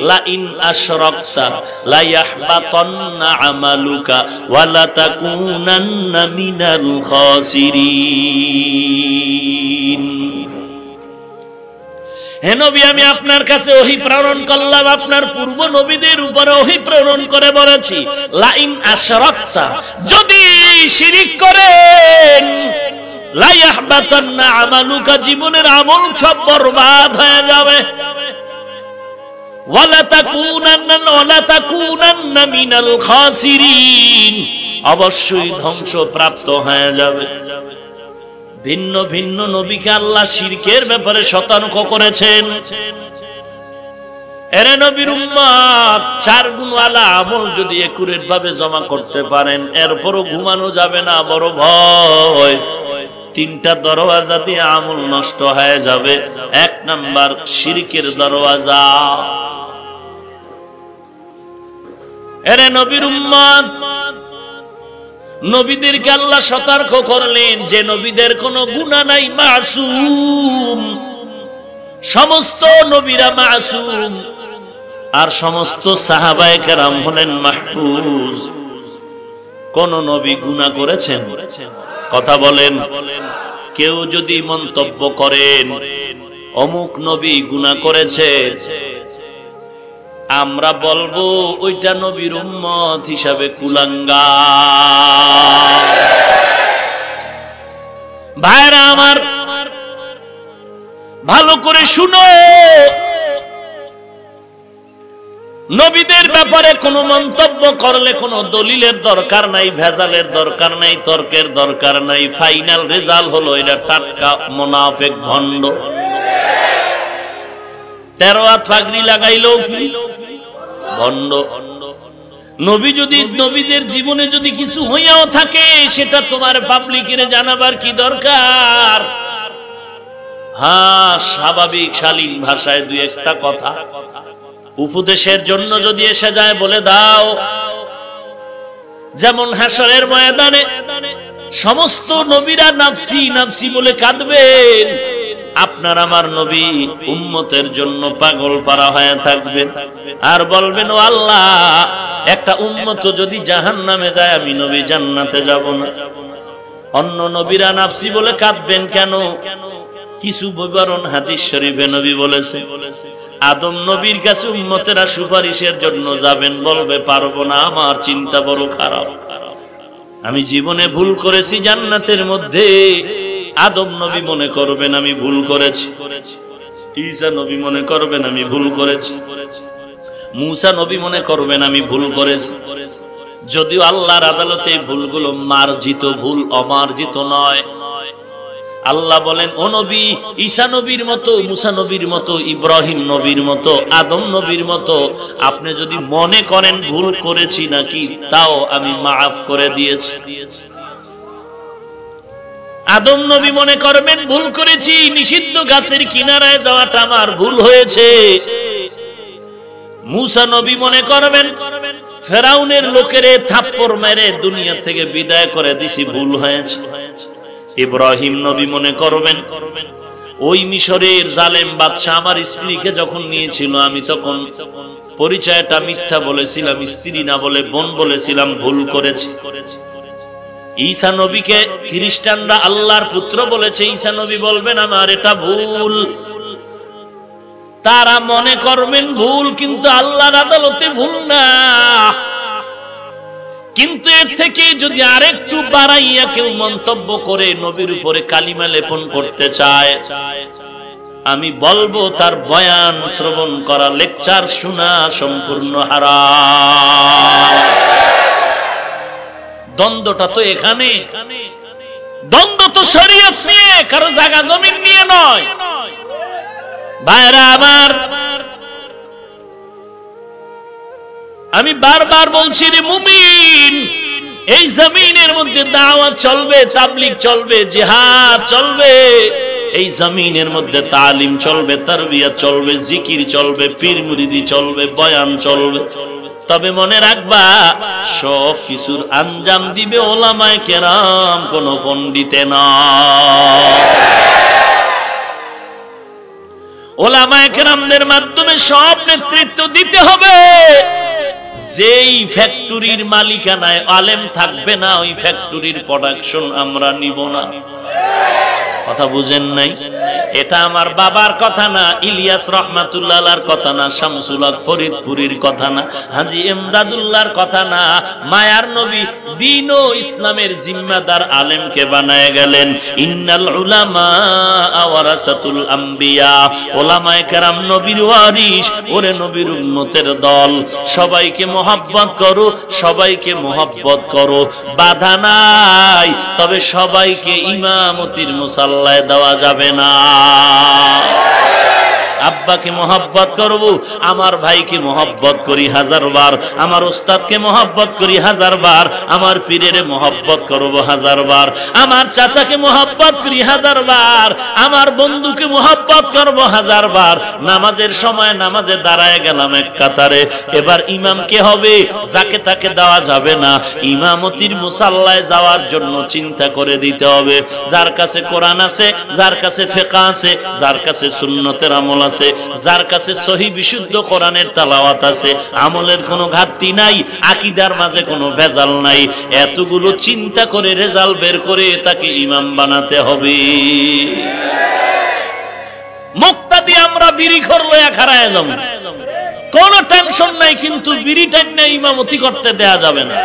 লা ইন আশরাকতা লা ইয়াহবাতান্না আমালুকা ওয়া লা তাকুনান্না মিনাল খাসিরিন। হে নবী, আমি আপনার কাছে ওহী প্রেরণ করলাম, আপনার পূর্ব নবীদের উপরে ওহী প্রেরণ করে বলেছি, লা ইন আশরাকতা, যদি শিরক করেন, লা ইয়াহবাতান্না আমালুকা, জীবনের আমল সব বরবাদ হয়ে যাবে, ওয়া লা তাকুনান্না মিনাল খাসিরিন, অবশ্যই ধ্বংসপ্রাপ্ত হয়ে যাবে। ভিন্ন ভিন্ন নবীকে আল্লাহ শিরকের ব্যাপারে সতর্ক করেছেন। এরে নবীর উম্মত, চার গুণওয়ালা আমল যদি একুরেট ভাবে জমা করতে পারেন, এরপরও ঘুমানো যাবে না, বড় ভয়। তিনটা দরওয়াজা দিয়ে আমল নষ্ট হয়ে যাবে। এক নাম্বার শিরকের দরওয়াজা। এরে নবীর উম্মত, নবীদেরকে আল্লাহ সতর্ক করলেন যে নবীদের কোনো গুনাহ নাই, মাসুম। সমস্ত নবীরা মাসুম, আর সমস্ত সাহাবায়ে কেরাম হলেন মাহফুজ। কোন নবী গুনাহ করেছেন? কথা বলেন। কেউ যদি মন্তব্য করেন অমুক নবী গুনাহ করেছে, আমরা বলবো ওইটা নবীর উম্মত হিসাবে কুলাঙ্গার। ভাইরা আমার, ভালো করে শুনো, নবীদের ব্যাপারে কোনো মন্তব্য করলে কোনো দলিলের দরকার নাই, ভেজালের দরকার নাই, তর্কের দরকার নাই। ফাইনাল রেজাল্ট হলো এটা টাটকা মুনাফিক, ভণ্ড। 13 হাত পাগড়ি লাগাইলো কি ভণ্ড। নবী যদি, নবীদের জীবনে যদি কিছু হইয়াও থাকে, সেটা তোমার পাবলিকের জানাবার কি দরকার? হ্যাঁ, স্বাভাবিক শালীন ভাষায় দুই একটা কথা উপদেশের জন্য যদি এসে যায় বলে দাও। যেমন হাসরের ময়দানে সমস্ত নবীরা নাফসি নাফসি বলে কাঁদবেন, আপনার আমার নবী উম্মতের জন্য পাগল পারা হয়ে থাকবেন আর বলবেন, ও আল্লাহ, একটা উম্মত যদি জাহান্নামে যায়, আমি নবী জান্নাতে যাব না। অন্য নবীরা নাফসি বলে কাঁদবেন কেন? কিছু বিবরণ হাদিস শরীফে নবী বলেছে, আদম নবীর কাছে উম্মতেরা সুপারিশের জন্য যাবেন, বলবে পারবো না, আমার চিন্তা বড় খারাপ, আমি জীবনে ভুল করেছি। জান্নাতের মধ্যে আদম নবী মনে করবেন আমি ভুল করেছি, ঈসা নবী মনে করবেন আমি ভুল করেছি, মুসা নবী মনে করবেন আমি ভুল করেছি। যদিও আল্লাহর আদালতে এই ভুলগুলো মার্জিত ভুল, অমার্জিত নয়। আল্লাহ বলেন, ও নবী, ঈসা নবীর মতো, মুসা নবীর মতো, ইব্রাহিম নবীর মতো, আদম নবীর মতো আপনি যদি মনে করেন ভুল করেছি নাকি, তাও আমি মাফ করে দিয়েছি। আদম নবী মনে করবেন ভুল করেছি, নিষিদ্ধ গাছের কিনারায় যাওয়াটা আমার ভুল হয়েছে। মুসা নবী মনে করবেন ফেরাউনের লোকেরে থাপ্পড় মেরে দুনিয়া থেকে বিদায় করে দিছি, ভুল হয়েছে। ইব্রাহিম নবী মনে করবেন ওই মিশরের জালেম বাদশা আমার স্ত্রীকে যখন নিয়েছিল, আমি তখন পরিচয়টা মিথ্যা বলেছিলাম, স্ত্রী না বলে বোন বলেছিলাম, ভুল করেছি। ঈসা নবীকে খ্রিস্টানরা আল্লাহর পুত্র বলেছে, ঈসা নবী বলবেন আমার এটা ভুল। তারা মনে করবেন ভুল, কিন্তু আল্লাহর আদালতে ভুল না। কিন্তু এর থেকে যদি আরেকটু বাড়াইয়া কেউ মন্তব্য করে নবীর উপরে কালিমা লেপন করতে চায়, আমি বলবো তার বয়ান শ্রবণ করা, লেকচার শোনা সম্পূর্ণ হারাম। দ্বন্দ্বটা তো এখানে, দ্বন্দ্ব তো শরীয়ত নিয়ে, কারো জায়গা জমিন নিয়ে নয়। ভাইরা আমার, আমি বারবার বলছি রে মুমিন, এই জমিনের মধ্যে দাওয়াত চলবে, তাবলীগ চলবে, জিহাদ চলবে, এই জমিনের মধ্যে তালিম চলবে, তারবিয়ত চলবে, জিকির চলবে, পীর মুরিদি চলবে, বয়ান চলবে। তবে মনে রাখবা, সব কিছুর আঞ্জাম দিবে ওলামায়ে কেরাম, কোন পণ্ডিতে না। ওলামায়ে কেরামদের মাধ্যমে সব নেতৃত্ব দিতে হবে। যেই ফ্যাক্টরির মালিকানায় আলেম থাকবে না, ওই ফ্যাক্টরির প্রোডাকশন আমরা নিব না। কথা বুঝেন নাই? এটা আমার বাবার কথা না, ইলিয়াস রহমাতুল্লাহ আলাইহির কথা না, শামসুল হক ফরিদপুরীর কথা না, হাজী এমদাদুল্লাহর কথা না। মায়ার নবী দ্বীন ও ইসলামের জিম্মাদার আলেমকে বানায় গেলেন। ইন্নাল উলামা ওয়ারাসাতুল আম্বিয়া, ওলামায়ে কেরাম নবীর ওয়ারিস। ওরে নবীর উম্মতের দল, সবাইকে মহব্বত করো, সবাইকে মহব্বত করো, বাধা নাই। তবে সবাইকে ইমামতির মুসাল্লায় দেওয়া যাবে না। আব্বাকে মহব্বত করব, আমার ভাইকে মহব্বত করি 1000 বার, আমার ওস্তাদকে মহব্বত করি 1000 বার, আমার পীরের মহব্বত করব 1000 বার, আমার চাচাকে মহব্বত করি 1000 বার, আমার বন্ধুকে মহব্বত করব 1000 বার। নামাজের সময় নামাজে দাঁড়ায় গেলাম এক কাতারে, এবার ইমাম কে হবে? যাকে তাকে দেওয়া যাবে না। ইমামতির মুসাল্লায় যাওয়ার জন্য চিন্তা করে দিতে হবে। যার কাছে কোরআন আছে, যার কাছে ফিকহ আছে, যার কাছে সুন্নতের আমল আছে, যার কাছে সহিহ বিশুদ্ধ কোরআনের তেলাওয়াত আছে, আমলের কোনো ঘাটতি নাই, আকীদার মাঝে কোনো ভেজাল নাই। এতগুলো চিন্তা করে রেজাল্ট বের করে তাকে ইমাম বানাতে হবে। মুক্তাদি আমরা বিড়ি খরলে খাড়ায় যাব, কোনো টেনশন নাই, কিন্তু বিড়ি টাইনে ইমামতি করতে দেয়া যাবে না।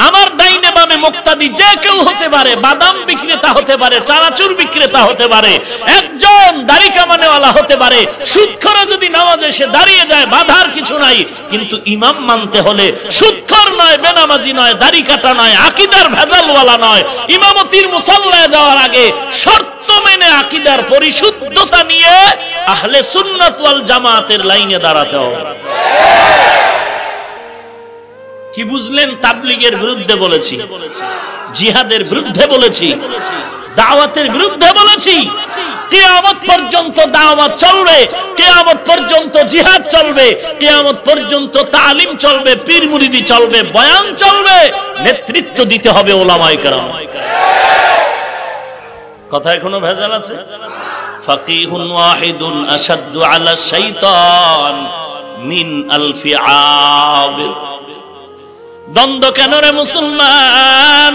আমার ডাইনে বামে মুক্তাদি যে কেউ হতে পারে, বাদাম বিক্রেতা হতে পারে, চানাচুর বিক্রেতা হতে পারে, একজন দাড়ি কামানেওয়ালা হতে পারে। সুদখোর যদি নামাজে এসে দাঁড়িয়ে যায়, বাধার কিছু নাই, কিন্তু ইমাম মানতে হলে সুদখোর নয়, বেনামাজি নয়, দাড়ি কাটা নয়, আকীদার ভেজালওয়ালা নয়। ইমামতির মুসাল্লায় যাওয়ার আগে শর্ত মেনে আকীদার পরিশুদ্ধতা নিয়ে আহলে সুন্নাত ওয়াল জামাতের লাইনে দাঁড়াতে হবে। কি বুঝলেন? তাবলীগের বিরুদ্ধে বলেছি, জিহাদের বিরুদ্ধে বলেছি, দাওয়াতের বিরুদ্ধে বলেছি। কিয়ামত পর্যন্ত দাওয়াত চলবে, কিয়ামত পর্যন্ত জিহাদ চলবে, কিয়ামত পর্যন্ত তালিম চলবে, পীর মুরিদি চলবে, বয়ান চলবে। নেতৃত্ব দিতে হবে ওলামায়ে কেরাম। কথায় কোনো ভেজাল আছে? ফাকিহুন ওয়াহিদুন আশাদ্দু আলা শাইতান মিন আলফি আবিদ। দ্বন্দ্ব কেন রে মুসলমান?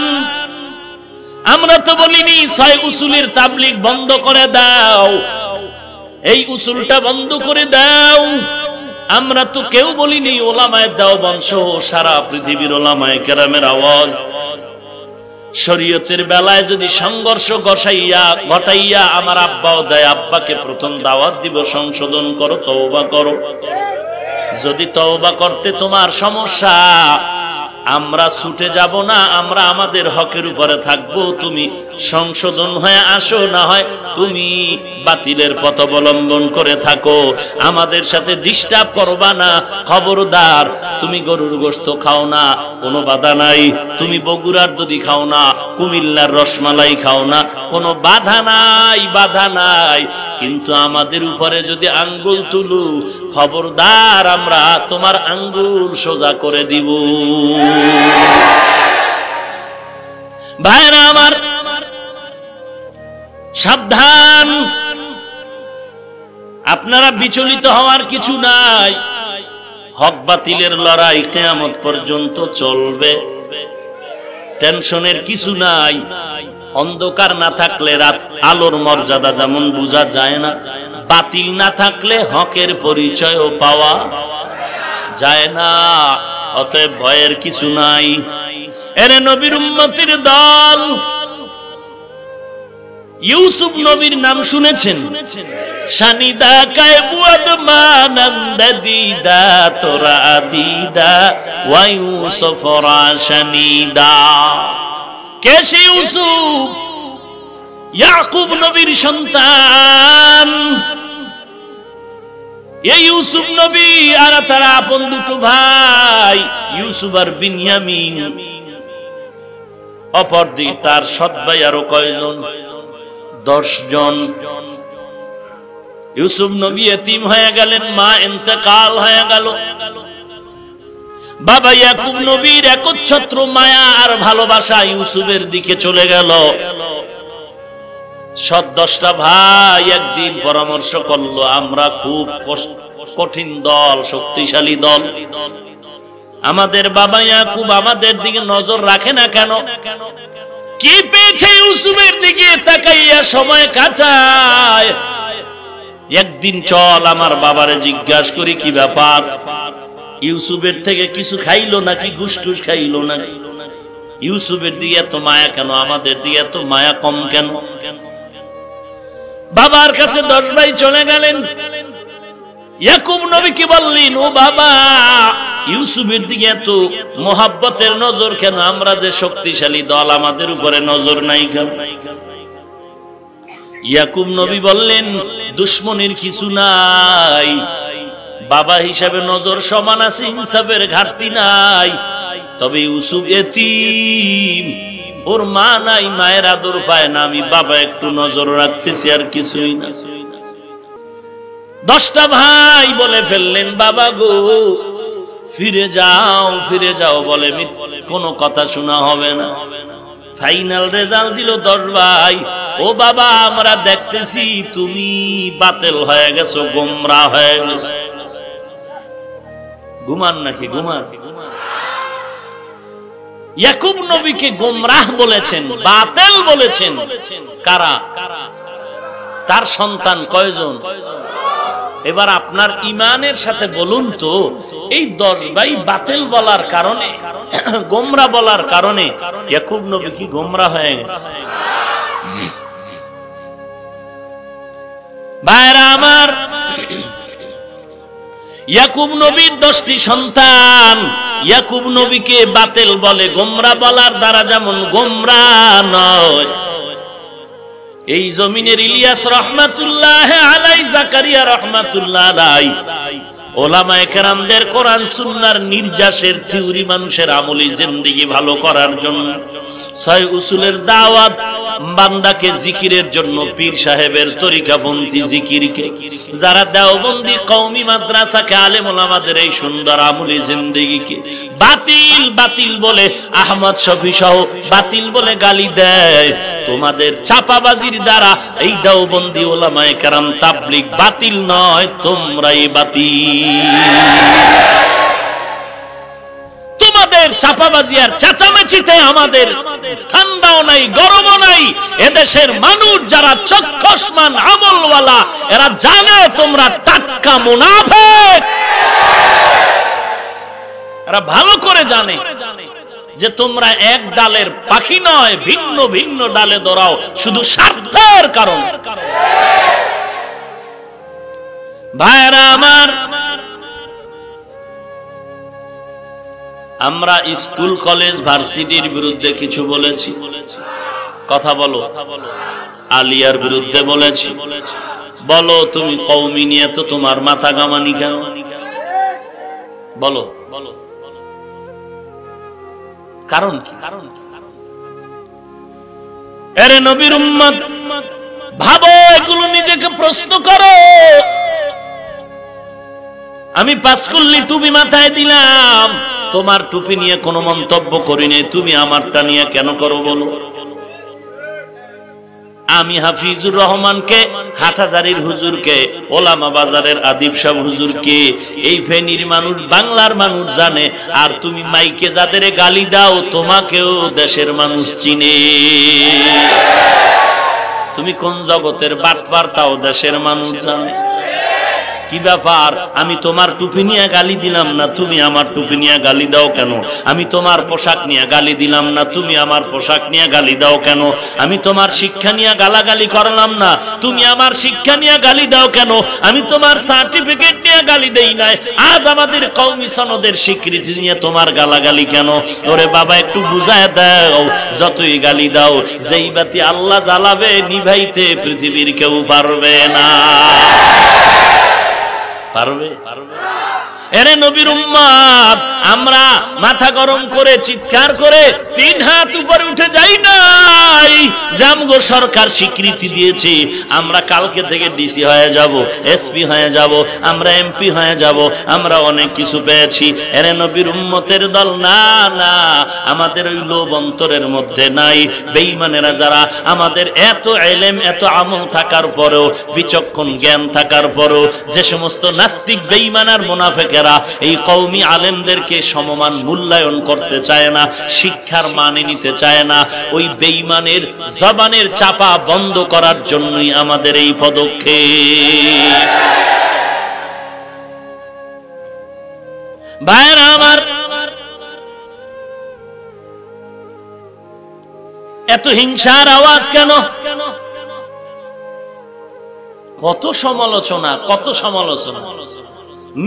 আমরা তো বলিনি 6 উসুলের তাবলীগ বন্ধ করে দাও, এই উসুলটা বন্ধ করে দাও। আমরা তো কেউ বলিনি ওলামায়ে দেওবন্দ সহ সারা পৃথিবীর ওলামায়ে কেরামের আওয়াজ। শরীয়তের বেলায় যদি সংঘর্ষ ঘটাইয়া আমার আব্বাও দেয়, আব্বাকে প্রথম দাওয়াত দিব, সংশোধন করো, তওবা করো। যদি তওবা করতে তোমার সমস্যা, আমরা ছুটে যাব না, আমরা আমাদের হকের উপরে থাকবো। তুমি সংশোধন হয়ে আসো, না হয় তুমি বাতিলের পথ অবলম্বন করে থাকো, আমাদের সাথে ডিস্টার্ব করবা না। খবরদার, তুমি গরুর গোশত খাও না, কোনো বাধা নাই। তুমি বগুড়ার দধি খাও না, কুমিল্লার রসমালাই খাও না, কোনো বাধা নাই, বাধা নাই। কিন্তু আমাদের উপরে যদি আঙ্গুল তুলু, খবরদার, আমরা তোমার আঙ্গুল সোজা করে দিব। ভাইরা আমার, সাবধান, আপনারা বিচলিত হওয়ার কিছু নাই। হক বাতিলের লড়াই কিয়ামত পর্যন্ত চলবে, টেনশনের কিছু নাই। অন্ধকার না থাকলে রাত আলোর মর্যাদা যেমন বোঝা যায় না, বাতিল না থাকলে হকের পরিচয়ও পাওয়া যায় না। অতএব ভয়ের কিছু নাই। এরে নবীর উম্মতির দল, ইউসুফ নবীর নাম শুনেছেন? শানিদা কায়বুয়াদ মানন্দ দিদা তোরা দিদা ওয়া ইউসুফ রাশানিদা। কে সে ইউসুফ? ইয়াকুব নবীর সন্তান। এই ইউসুফ নবী আর তার আপন দুটো ভাই ইউসুফ আর বিনয়ামিন। অপরদিকে তার সৎ ভাই আরো কয়জন? 10 জন। ইউসুফ নবী এতিম হয়ে গেলেন, মা ইন্তেকাল হয়ে গেল। বাবা ইয়াকুব নবীর একচ্ছত্র মায়া আর ভালোবাসা ইউসুফের দিকে চলে গেল। সৎ 10টা ভাই একদিন পরামর্শ করলো, আমরা খুব কঠিন দল, শক্তিশালী দল, আমাদের বাবা ইয়াকুব আমাদের দিকে নজর রাখে না কেন? কি পেয়েছে ইউসুফের দিকে তাকাইয়া সময় কাটায়? একদিন চল আমার বাবারে জিজ্ঞাসা করি কি ব্যাপার। ইউসুফের থেকে কিছু খাইলো নাকি, ঘুষটুস খাইলো নাকি? ইউসুফের দিকে এত মায়া কেন, আমাদের দিকে এত মায়া কম কেন? বাবার কাছে 10 ভাই চলে গেলেন। ইয়াকুব নবী কি বললেন, ও বাবা, ইউসুফের দিকে এত মোহাব্বতের নজর কেন? আমরা যে শক্তিশালী দল, আমাদের উপরে নজর নাই কেন? ইয়াকুব নবী বললেন, দুশ্মনের কিছু নাই, বাবা হিসাবে নজর সমান আছে, ইনসাফের ঘাটতি নাই। তবে ইউসুফ এতিম, ওর মা নাই, মায়ের আদর পায় না, আমি বাবা একটু নজর রাখতেছি, আর কিছুই না। 10টা ভাই বলে ফেললেন, বাবা গো ফিরে যাও, ফিরে যাও, বলে কোনো কথা শোনা হবে না। ফাইনাল রেজাল্ট দিল 10 ভাই, ও বাবা আমরা দেখতেছি তুমি বাতিল হয়ে গেছো, গোমরা হয়ে গেছো। ঘুমান নাকি? ঘুমান। ইয়াকুব নবীকে গোমরাহ বলেছেন, বাতিল বলেছেন কারা? তার সন্তান কয়জন? এবার আপনার ইমানের সাথে বলুন তো, এই 10 ভাই বাতিল বলার কারণে, গোমরা বলার কারণে ইয়াকুব নবী কি গোমরা হয়ে গেছে? ভাইরা আমার, ইয়াকুব নবীর 10টি সন্তান ইয়াকুব নবীকে বাতিল বলে। গোমরা বলার দ্বারা যেমন গোমরা নয়, এই জমিনের ইলিয়াস রহমাতুল্লাহ আলাই, জাকারিয়া রহমাতুল্লাহ আলাই, ওলামায়ে কেরামদের কোরআন সুন্নাহর নির্যাসের থিওরি মানুষের আমলি জিন্দেগি ভালো করার জন্য, 6 উসুলের দাওয়াত, বান্দাকে জিকিরের জন্য পীর সাহেবের তরিকাপন্থী জিকিরকে, যারা দেওবন্দি কওমি মাদ্রাসাকে, আলেম ওলামাদের এই সুন্দর আমলি জিন্দেগিকে বাতিল বাতিল বলে, আহমদ শফি সহ বাতিল বলে গালি দেয়। তোমাদের চাপাবাজির দ্বারা এই দেওবন্দি ওলামায়ে কেরাম তাবলীগ বাতিল নয়, তোমরাই বাতিল। তোমাদের চাপাবাজি আর চেঁচামেচিতে আমাদের ঠান্ডাও নাই, গরমও নাই। এদেশের মানুষ যারা চক্ষুষ্মান আমলওয়ালা, এরা জানে তোমরা টাটকা মুনাফিক। এরা ভালো করে জানে যে তোমরা এক ডালের পাখি নয়, ভিন্ন ভিন্ন ডালে দৌড়াও শুধু স্বার্থের কারণে। ভাইরা আমার, আমরা স্কুল কলেজ ভার্সিটির বিরুদ্ধে কিছু বলেছি? কথা বলো। আলিয়ার বিরুদ্ধে বলেছি। বলো তুমি কওমি নিয়ে তো তোমার মাথা গামানি কেন? বলো কারণ কি? আরে নবীর উম্মত ভাবো, এগুলো নিজেকে প্রশ্ন করো। আমি পাঁচকুল্লি টুপি মাথায় দিলাম, তোমার টুপি নিয়ে কোনো মন্তব্য করি নাই, তুমি আমারটা নিয়ে কেন করো বলো? আমি হাফিজুর রহমানকে, হাটহাজারীর হুজুরকে, ওলামা বাজারের আদিব সাহেব হুজুরকে এই ফেনীর মানুষ, বাংলার মানুষ জানে। আর তুমি মাইকে যাদের গালি দাও, তোমাকেও দেশের মানুষ চিনে। তুমি কোন জগতের বাটপার তাও দেশের মানুষ জানে। কি ব্যাপার? আমি তোমার টুপি নিয়ে গালি দিলাম না, তুমি আমার টুপি নিয়ে গালি দাও কেন? আমি তোমার পোশাক নিয়ে গালি দিলাম না, তুমি আমার পোশাক নিয়ে গালি দাও কেন? আমি তোমার শিক্ষা নিয়ে গালাগালি করলাম না, তুমি আমার শিক্ষা নিয়ে গালি দাও কেন? আমি তোমার সার্টিফিকেট নিয়ে গালি দেই নাই, আজ আমাদের কওমি সনদের স্বীকৃতি নিয়ে তোমার গালাগালি কেন? ওরে বাবা, একটু বুঝায় দাও। যতই গালি দাও, যেই বাতি আল্লাহ জ্বালাবে নিভাইতে পৃথিবীর কেউ পারবে না। পারবে? এরে নবীর উম্মত, আমরা মাথা গরম করে চিৎকার করে 3 হাত উপরে উঠে যাই নাই যে আমগো সরকার স্বীকৃতি দিয়েছে, আমরা কালকে থেকে ডিসি হয়ে যাব, এসপি হয়ে যাব, আমরা এমপি হয়ে যাব, আমরা অনেক কিছু পেয়েছি। এরে নবীর উম্মতের দল, না না, আমাদের ওই লোভ অন্তরের মধ্যে নাই। বেঈমানেরা যারা, আমাদের এত ইলম এত আমল থাকার পরেও, বিচক্ষণ জ্ঞান থাকার পরেও যে সমস্ত নাস্তিক বেঈমান আর মুনাফিক এই কওমি আলেমদেরকে সমমান মূল্যায়ন করতে চায় না, শিক্ষার মানে নিতে চায় না, ওই বেঈমানের জবানের চাপা বন্ধ করার জন্যই আমাদের এই পদক্ষেপ। ভাইরা আমার, এত হিংসার আওয়াজ কেন? কত সমালোচনা, কত সমালোচনা।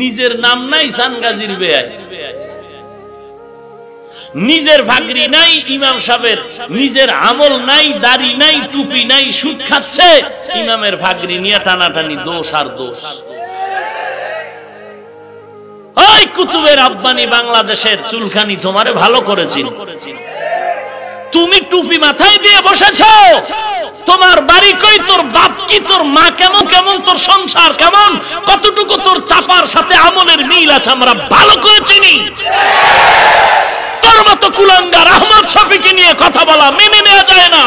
নিজের নাম নাই সানগাজির বেয়াই, নিজের ভাগরি নাই ইমাম সাহেবের, নিজের আমল নাই, দাড়ি নাই, টুপি নাই, সুদ খাচ্ছে, ইমামের ভাগরি নিয়ে টানাটানি, দোষ আর দোষ। ওই কুতুবের আব্বানি বাংলাদেশের চুলখানি তোমারে ভালো করেছিল, তুমি টুপি মাথায় দিয়ে বসেছো। তোমার বাড়ি কই, তোর বাপ কি, তোর মা কেমন, কেমন তোর সংসার কেমন, কতটুকু তোর চাপার সাথে আমলের মিল আছে আমরা ভালো করে চিনি। তোর মতো কুলাঙ্গার আহমদ শফিকে নিয়ে কথা বলা মেনে নেওয়া যায় না।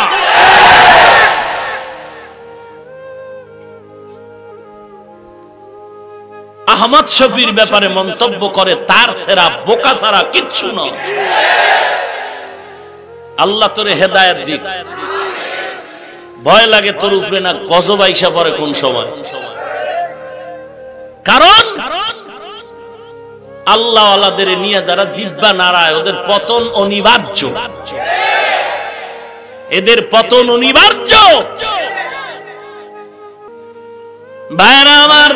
আহমদ শফির ব্যাপারে মন্তব্য করে তার সেরা বোকা ছাড়া কিচ্ছু নয়। আল্লাহ তোরে হেদায়েত দিক। ভয় লাগে তোর উপরে না গজব আইসা পড়ে কোন সময়। কারণ আল্লাহ ওয়ালাদের নিয়ে যারা জিহ্বা নাড়ায়, ওদের পতন অনিবার্য, এদের পতন অনিবার্য। ভাইরা আমার,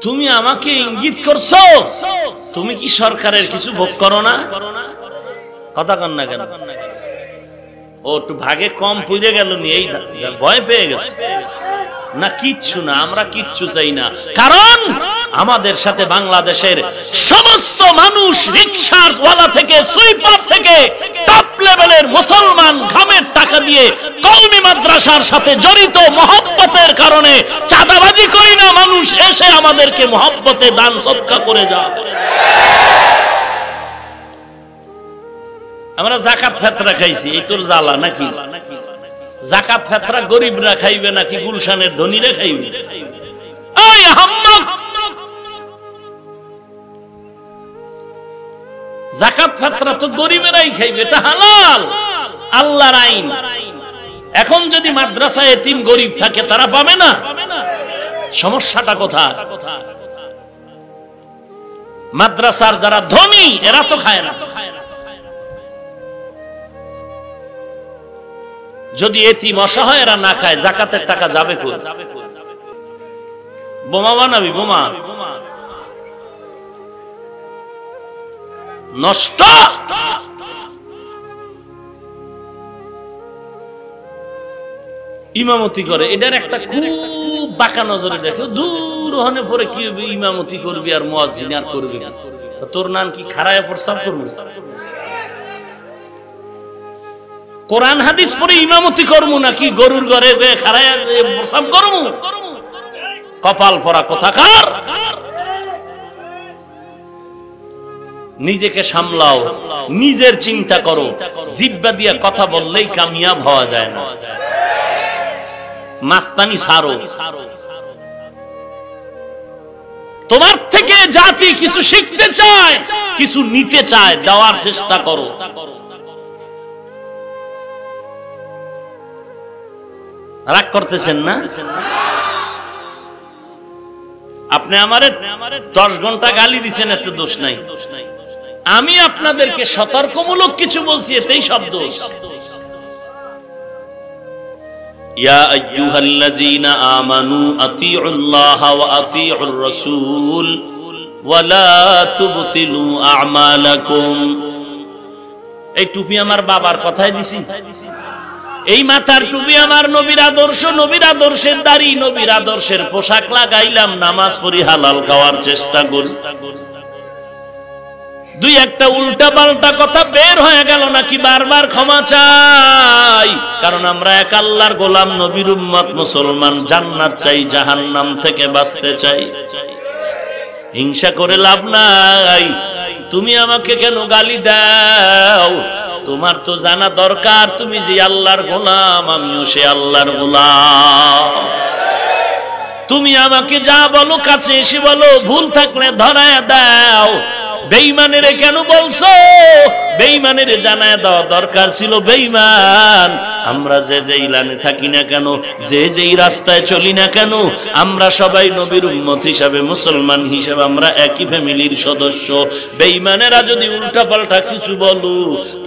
তুমি আমাকে ইঙ্গিত করছো, তুমি কি সরকারের কিছু ভোগ করো না? কথা কন না কেন? ও একটু ভাগে কম পুড়ে গেল নি, এই ভয় পেয়ে গেছে না? কিচ্ছু না, আমরা কিচ্ছু চাই না। কারণ আমাদের সাথে বাংলাদেশের সমস্ত মানুষ, রিকশার ওয়ালা থেকে সুইপার থেকে টপ লেভেলের মুসলমান ঘামের টাকা দিয়ে কওমি মাদ্রাসার সাথে জড়িত। মহব্বতের কারণে চাঁদাবাজি করি না, মানুষ এসে আমাদেরকে মহব্বতে দান সদকা করে যায়। আমরা যাকাত ফেতরা খাইছি, এই তোর জ্বালা নাকি? যাকাত ফেতরা গরিবরা খাইবে নাকি গুলশানের ধনীরা খাইবে? এই আহম্মক, যাকাত ফেতরা তো গরিবেরাই খাইবে, এটা হালাল, আল্লাহর আইন। এখন যদি মাদ্রাসায় এতিম গরিব থাকে, তারা পাবে না? সমস্যাটা কোথায়? মাদ্রাসার যারা ধনী এরা তো খায় না। যদি এতিম অসহায় এরা না খায়, যাকাতের টাকা যাবে কোথায়? বোমা বানাবি, বোমা নষ্ট। ইমামতি করে, এটার একটা খুব বাঁকা নজরে দেখো, দূর হনে পরে কি হবে, ইমামতি করবি আর মুয়াজ্জিন আর করবি, তোর নাম কি খাড়ায় প্রস্তাব করবি? কোরআন হাদিস পরে ইমামতি করবো নাকি গরুর ঘরে খাড়ায় প্রস্তাব করবো? কপাল পরা কোথাকার। নিজেকে সামলাও, নিজের চিন্তা করো। জিহ্বা দিয়া কথা বললেই কামিয়াব হওয়া যায় না। মাস্তানি ছাড়ো। তোমার থেকে জাতি কিছু শিখতে চায়, কিছু নিতে চায়, দেওয়ার চেষ্টা করো। রাগ করতেছেন না? আপনি আমারে 10 ঘন্টা গালি দিছেন, এত দোষ নাই। আমি আপনাদেরকে সতর্কমূলক কিছু বলছি, এতেই সব দোষ। ইয়া আইয়ুহাল্লাযীনা আমানু আতিউল্লাহা ওয়া আতিউর রাসূল ওয়া লা তুবতিলু আ'মালাকুম। এই টুপি আমার বাবার কথাই দিছি। এই মাথার টুপি আমার নবীর আদর্শ, নবীর আদর্শের দাড়ি, নবীর আদর্শের পোশাক লাগাইলাম, নামাজ পড়ি, হালাল খাওয়ার চেষ্টা করি। দুই একটা উল্টা পাল্টা কথা বের হয়ে গেল নাকি বারবার ক্ষমা চাই, কারণ আমরা এক আল্লাহর গোলাম, নবীর উম্মত, মুসলমান। জান্নাত চাই, জাহান্নাম থেকে বাঁচতে চাই। হিংসা করে লাভ নাই। তুমি আমাকে কেন গালি দাও? তোমার তো জানা দরকার তুমি যে আল্লাহর গোলাম, আমিও সে আল্লাহর গোলাম। তুমি আমাকে যা বলো কাছে এসে বলো, ভুল থাকলে ধরায় দাও। বেঈমানেরে কেন বলছো? বেঈমানেরে জানায় দেওয়া দরকার ছিল। বেঈমান আমরা যে যেই লাইনে থাকি না কেন, যে যেই রাস্তায় চলি না কেন, আমরা সবাই নবীর উম্মত হিসাবে, মুসলমান হিসাবে আমরা একই ফ্যামিলির সদস্য। বেঈমানেরা যদি উল্টা পাল্টা কিছু বলো,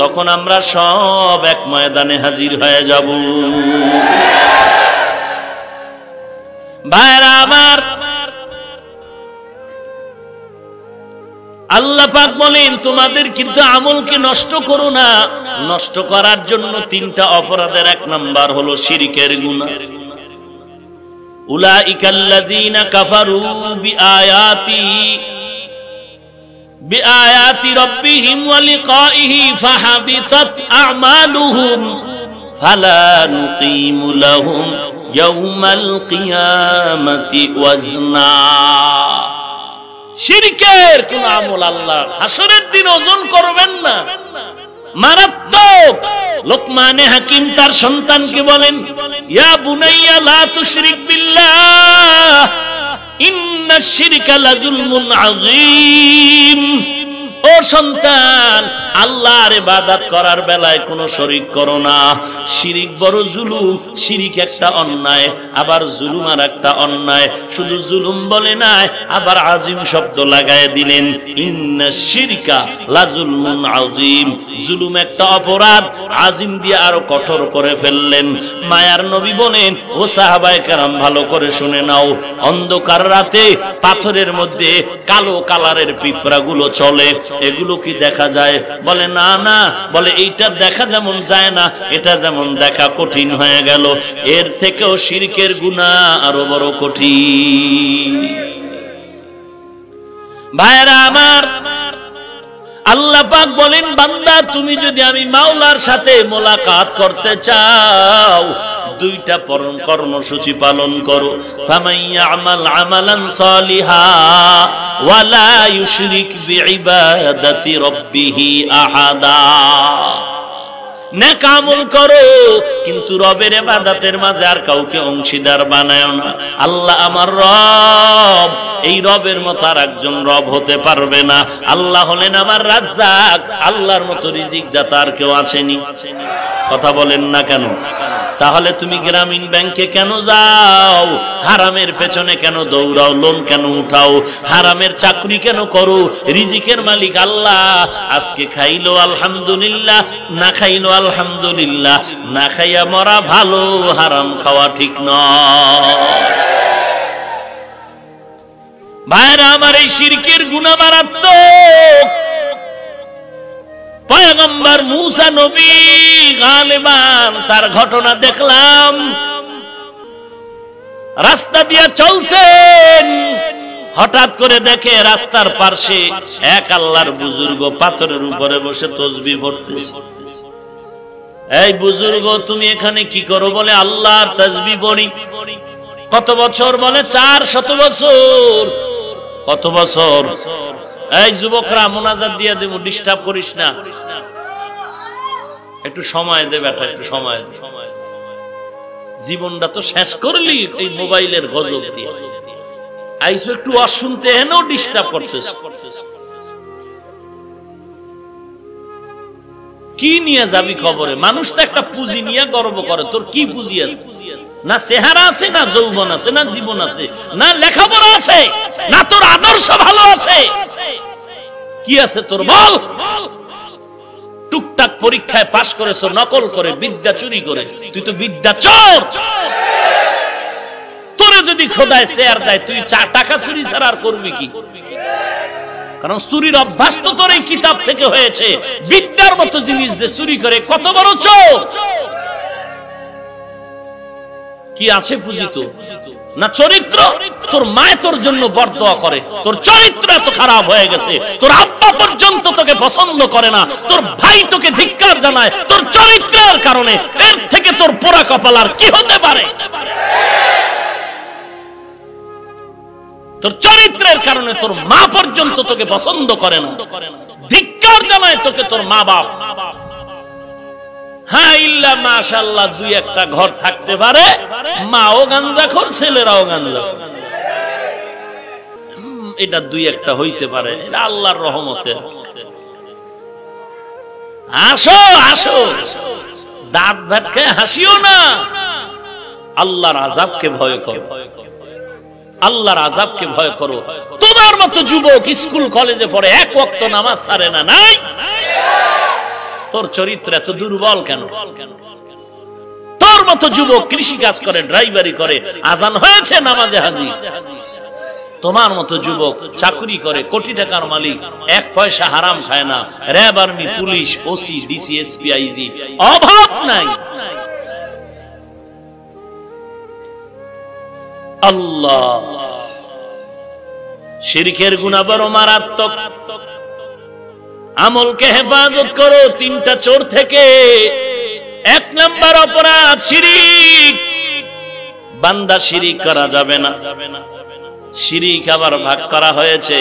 তখন আমরা সব এক ময়দানে হাজির হয়ে যাব। ভাইরা আমার, আল্লাহ পাক বলেন তোমাদের কিন্তু আমলকে নষ্ট করো না। নষ্ট করার জন্য 3টা অপরাধের 1 নাম্বার হলো শিরকের গুনাহ। উলাইকাল্লাযীনা কাফারু বিআয়াতি রাব্বিহিম ওয়া লিকাইহি ফাহাবিতাত আ'মালুহুম ফালা নুকিমু লাহুম ইয়াওমাল কিয়ামাতি ওয়াজনা। শিরকের কোন আমল আল্লাহ হাসরের দিন ওজন করবেন না, মারাত্মক। লোকমানে হাকিম তার সন্তানকে বলেন, ইয়া বুনাইয়া লা তুশরিক বিল্লাহ ইন্নাশ শিরকা লাযুলমুন আযীম। ও সন্তান, আল্লাহর ইবাদত করার বেলায় কোনো শরীক করো না। শিরিক বড় জুলুম। শিরিক একটা অন্যায়, আবার জুলুম আর একটা অন্যায়। শুধু জুলুম বলে নাই, আবার আজিম শব্দ লাগায় দিলেন। ইন্নাশ শিরকা লাযুলমুন আযীম। জুলুম একটা অপরাধ, আজিম দিয়ে আরো কঠোর করে ফেললেন। মায়ার নবী বলেন, ও সাহাবায়ে কেরাম ভালো করে শুনে নাও, অন্ধকার রাতে পাথরের মধ্যে কালো কালারের পিঁপড়াগুলো চলে, এগুলো কি দেখা যায়? বলে না না। বলে এইটা দেখা যেমন যায় না, এটা যেমন দেখা কঠিন হয়ে গেল, এর থেকেও শিরকের গুনাহ আরো বড় কঠিন। ভাইরা আমার, আল্লাহ পাক বলেন, বান্দা তুমি যদি আমি মাওলার সাথে মোলাকাত করতে চাও, 2টা কর্মসূচি পালন করো। ফামাইয়ামাল আমালান সালিহা ওয়া লা ইউশরিক বিইবাদাতি রাব্বিহি আহাদা। নেক আমল করো, কিন্তু রবের ইবাদতের মাঝে আর কাউকে অংশীদার বানায়ো না। আল্লাহ আমার রব, এই রবের মতো আর একজন রব হতে পারবে না। আল্লাহ হলেন আমার রাজ্জাক, আল্লাহর মতো রিজিক দাতা আর কেউ আসেনি। কথা বলেন না কেন? তাহলে তুমি গ্রামীণ ব্যাংকে কেন যাও? হারামের পেছনে কেন দৌড়াও? লোন কেন উঠাও? হারামের চাকরি কেন করো? রিজিকের মালিক আল্লাহ। আজকে খাইলো আলহামদুলিল্লাহ, না খাইলো আলহামদুলিল্লাহ। না খাইয়া মরা ভালো, হারাম খাওয়া ঠিক নয়। ভাইরা আমার, এই শিরকের গুনাহ মারাত্মক। পয়গম্বর মূসা নবী গালিবান তার ঘটনা দেখলাম। রাস্তা দিয়ে চলছেন, হঠাৎ করে দেখে রাস্তার পাশে এক আল্লাহর বুজুর্গ পাথরের উপরে বসে তাসবিহ পড়তেছে। এই বুজুর্গ, তুমি এখানে কি করো? বলে আল্লাহর তাসবিহ পড়ি। কত বছর? বলে 400 বছর। কত বছর? এই যুবকরা, মোনাজাত দিয়ে দেব, ডিস্টার্ব করিস না, একটু সময় দে বেটা, একটু সময় দে। জীবনটা তো শেষ করলি এই মোবাইলের গজব দিয়ে। আইসো একটু অশুনতে, এনেও ডিস্টার্ব করতেছ। কি নিয়ে যাবি কবরে? মানুষ তো একটা পুঁজি নিয়ে গর্ব করে। তোর কি পুঁজি আছে? না চেহারা আছে, না যৌবন আছে, না জীবন আছে, না লেখাপড়া আছে, না তোর আদর্শ ভালো আছে। কি আছে তোর বল? টুকটাক পরীক্ষায় পাশ করেছো নকল করে, বিদ্যা চুরি করে। তুই তো বিদ্যা চোর। তোরে যদি খোদায় শেয়ার দেয়, তুই টাকা চুরি ছাড়া আর করবি কি? কারণ চুরির অভ্যাস তো তোর এই কিতাব থেকে হয়েছে। বিদ্যার মতো জিনিস যে চুরি করে, কত বড় চোর। কি আছে পুঁজি তো? না চরিত্র। তোর মায়ে তোর জন্য বরদোয়া করে, তোর চরিত্র এত খারাপ হয়ে গেছে, তোর আব্বা পর্যন্ত তোকে পছন্দ করে না, তোর ভাই তোকে ধিক্কার জানায় তোর চরিত্রের কারণে। এর থেকে তোর পোড়া কপাল আর কি হতে পারে? তোর চরিত্রের কারণে তোর মা পর্যন্ত তোকে পছন্দ করে না, ধিক্কার জানায় তোকে তোর মা বাপ। হ্যাঁ, ইল্লা মাশাআল্লাহ, দুই একটা ঘর থাকতে পারে, মাও গাঞ্জাখোর, ছেলেরাও গাঞ্জাখোর, এটা দুই একটা হইতে পারে, এটা আল্লাহর রহমতে। আসো আসো, দাঁত ভেটকে হাসিও না, আল্লাহর আযাবকে ভয় করো, আল্লাহর আযাবকে ভয় করো। তোমার মতো যুবক স্কুল কলেজে পড়ে, এক ওয়াক্ত নামাজ ছাড়ে না, নাই? তোর চরিত্র এত দুর্বল কেন? তোর মতো যুবক কৃষি কাজ করে, ড্রাইভারি করে, আজান হয়েছে নামাজে হাজির। তোমার মতো যুবক চাকরি করে, কোটি টাকার মালিক, এক পয়সা হারাম খায় না, RAB, army, police, OC, DC, SP, IG, অভাব নাই। আল্লাহ, শিরকের গুনাহ বড় মারাত্মক। আমলকে হেফাজত করো তিনটা চোর থেকে। এক নাম্বার অপরাধ শিরিক। বান্দা শিরিক করা যাবে না। শিরিক আবার ভাগ করা হয়েছে।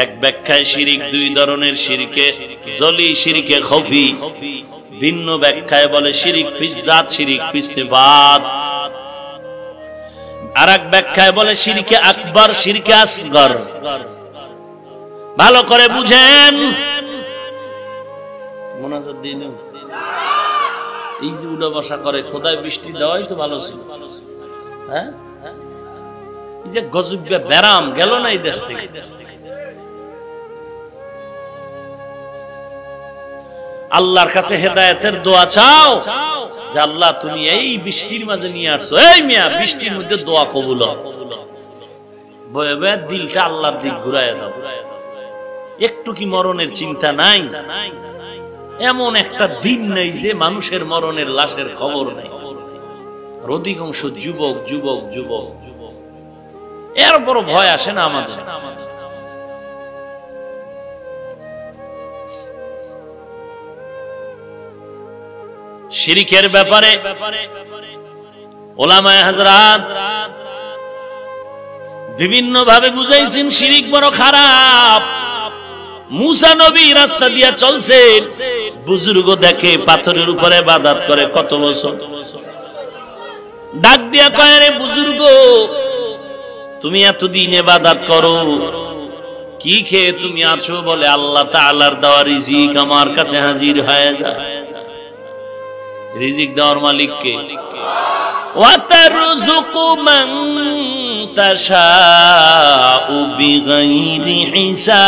এক ব্যাখ্যায় শিরিক দুই ধরনের, শিরকে জলি, শিরকে খফি। ভিন্ন ব্যাখ্যায় বলে শিরিক ফিস জাত, শিরিক ফিস সিফাত। আর এক ব্যাখ্যায় বলে শিরকে আকবার, শিরকে আসগর। ভালো করে বুঝেন। মোনাজাত দিন, এই যে উড়া বসা করে, খোদায় বৃষ্টি দেওয়াই তো ভালো ছিল। হ্যাঁ, এই যে গজবে ব্যারাম গেল না এই দেশ থেকে। আল্লাহর কাছে হেদায়েতের দোয়া চাও যে আল্লাহ তুমি এই বৃষ্টির মাঝে নিয়ে আসছো। এই মিয়া, বৃষ্টির মধ্যে দোয়া কবুল হোক। বয়ে বয়ে দিলটা আল্লাহর দিক ঘুরায় দাও। একটু কি মরণের চিন্তা নাই? এমন একটা দিন নেই যে মানুষের মরণের লাশের খবর নেই। অধিকাংশ যুবক যুবক যুবক, এর বড় ভয় আসে না আমাদের? শিরকের ব্যাপারে ওলামায়ে হযরত বিভিন্ন ভাবে বুঝাইছেন শিরিক বড় খারাপ। মুসা নবী রাস্তা দিয়া চলছেন, বুজুর্গ দেখে পাথরের উপরে ইবাদত করে কত বছর। ডাক দিয়া কয়, রে বুজুর্গ, তুমি এতদিন ইবাদত করো, কি খেয়ে তুমি আছো? বলে আল্লাহ তাআলার দেওয়া রিজিক আমার কাছে হাজির হয়ে যায়। রিজিক দেওয়ার মালিক কে? ওয়া তারযুকু মান তাশাউ বিগাইরি হিসাব।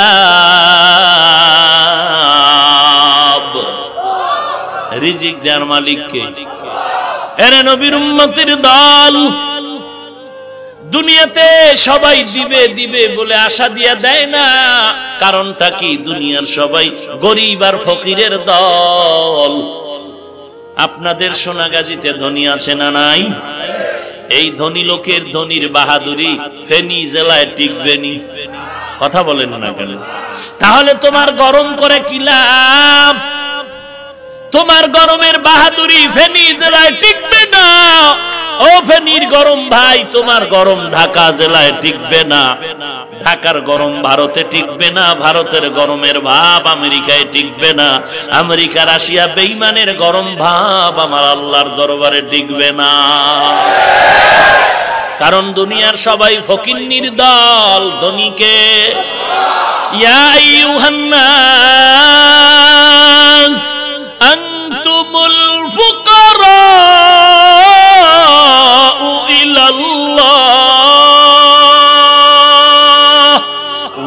রিজিক দেওয়ার মালিক কে? এরা নবীর উম্মতের দল। দুনিয়াতে সবাই দিবে দিবে বলে আশা দিয়া দেয় না। কারণটা কি? দুনিয়ার সবাই গরিব আর ফকিরের দল। আপনাদের সোনাগাজীতে ধনী আছে না নাই? এই ধনী লোকের ধনীর বাহাদুরি ফেনী জেলায় টিকবেনি। কথা বলেন না কেন? তাহলে তোমার গরম করে কি লাভ? তোমার গরমের বাহাদুরি ফেনী জেলায় টিকবে না। ও ফেনীর গরম ভাই, তোমার গরম ঢাকা জেলায় টিকবে না। ঢাকার গরম ভারতে টিকবে না। ভারতের গরমের ভাব আমেরিকায় টিকবে না। আমেরিকা রাশিয়া বেঈমানের গরম ভাব আমার আল্লাহর দরবারে টিকবে না। কারণ দুনিয়ার সবাই ফকিন্নির দল, ধনীকে ইয়া আইয়ুহান নাস আনতুমুল ফুকারা ইলাল্লাহ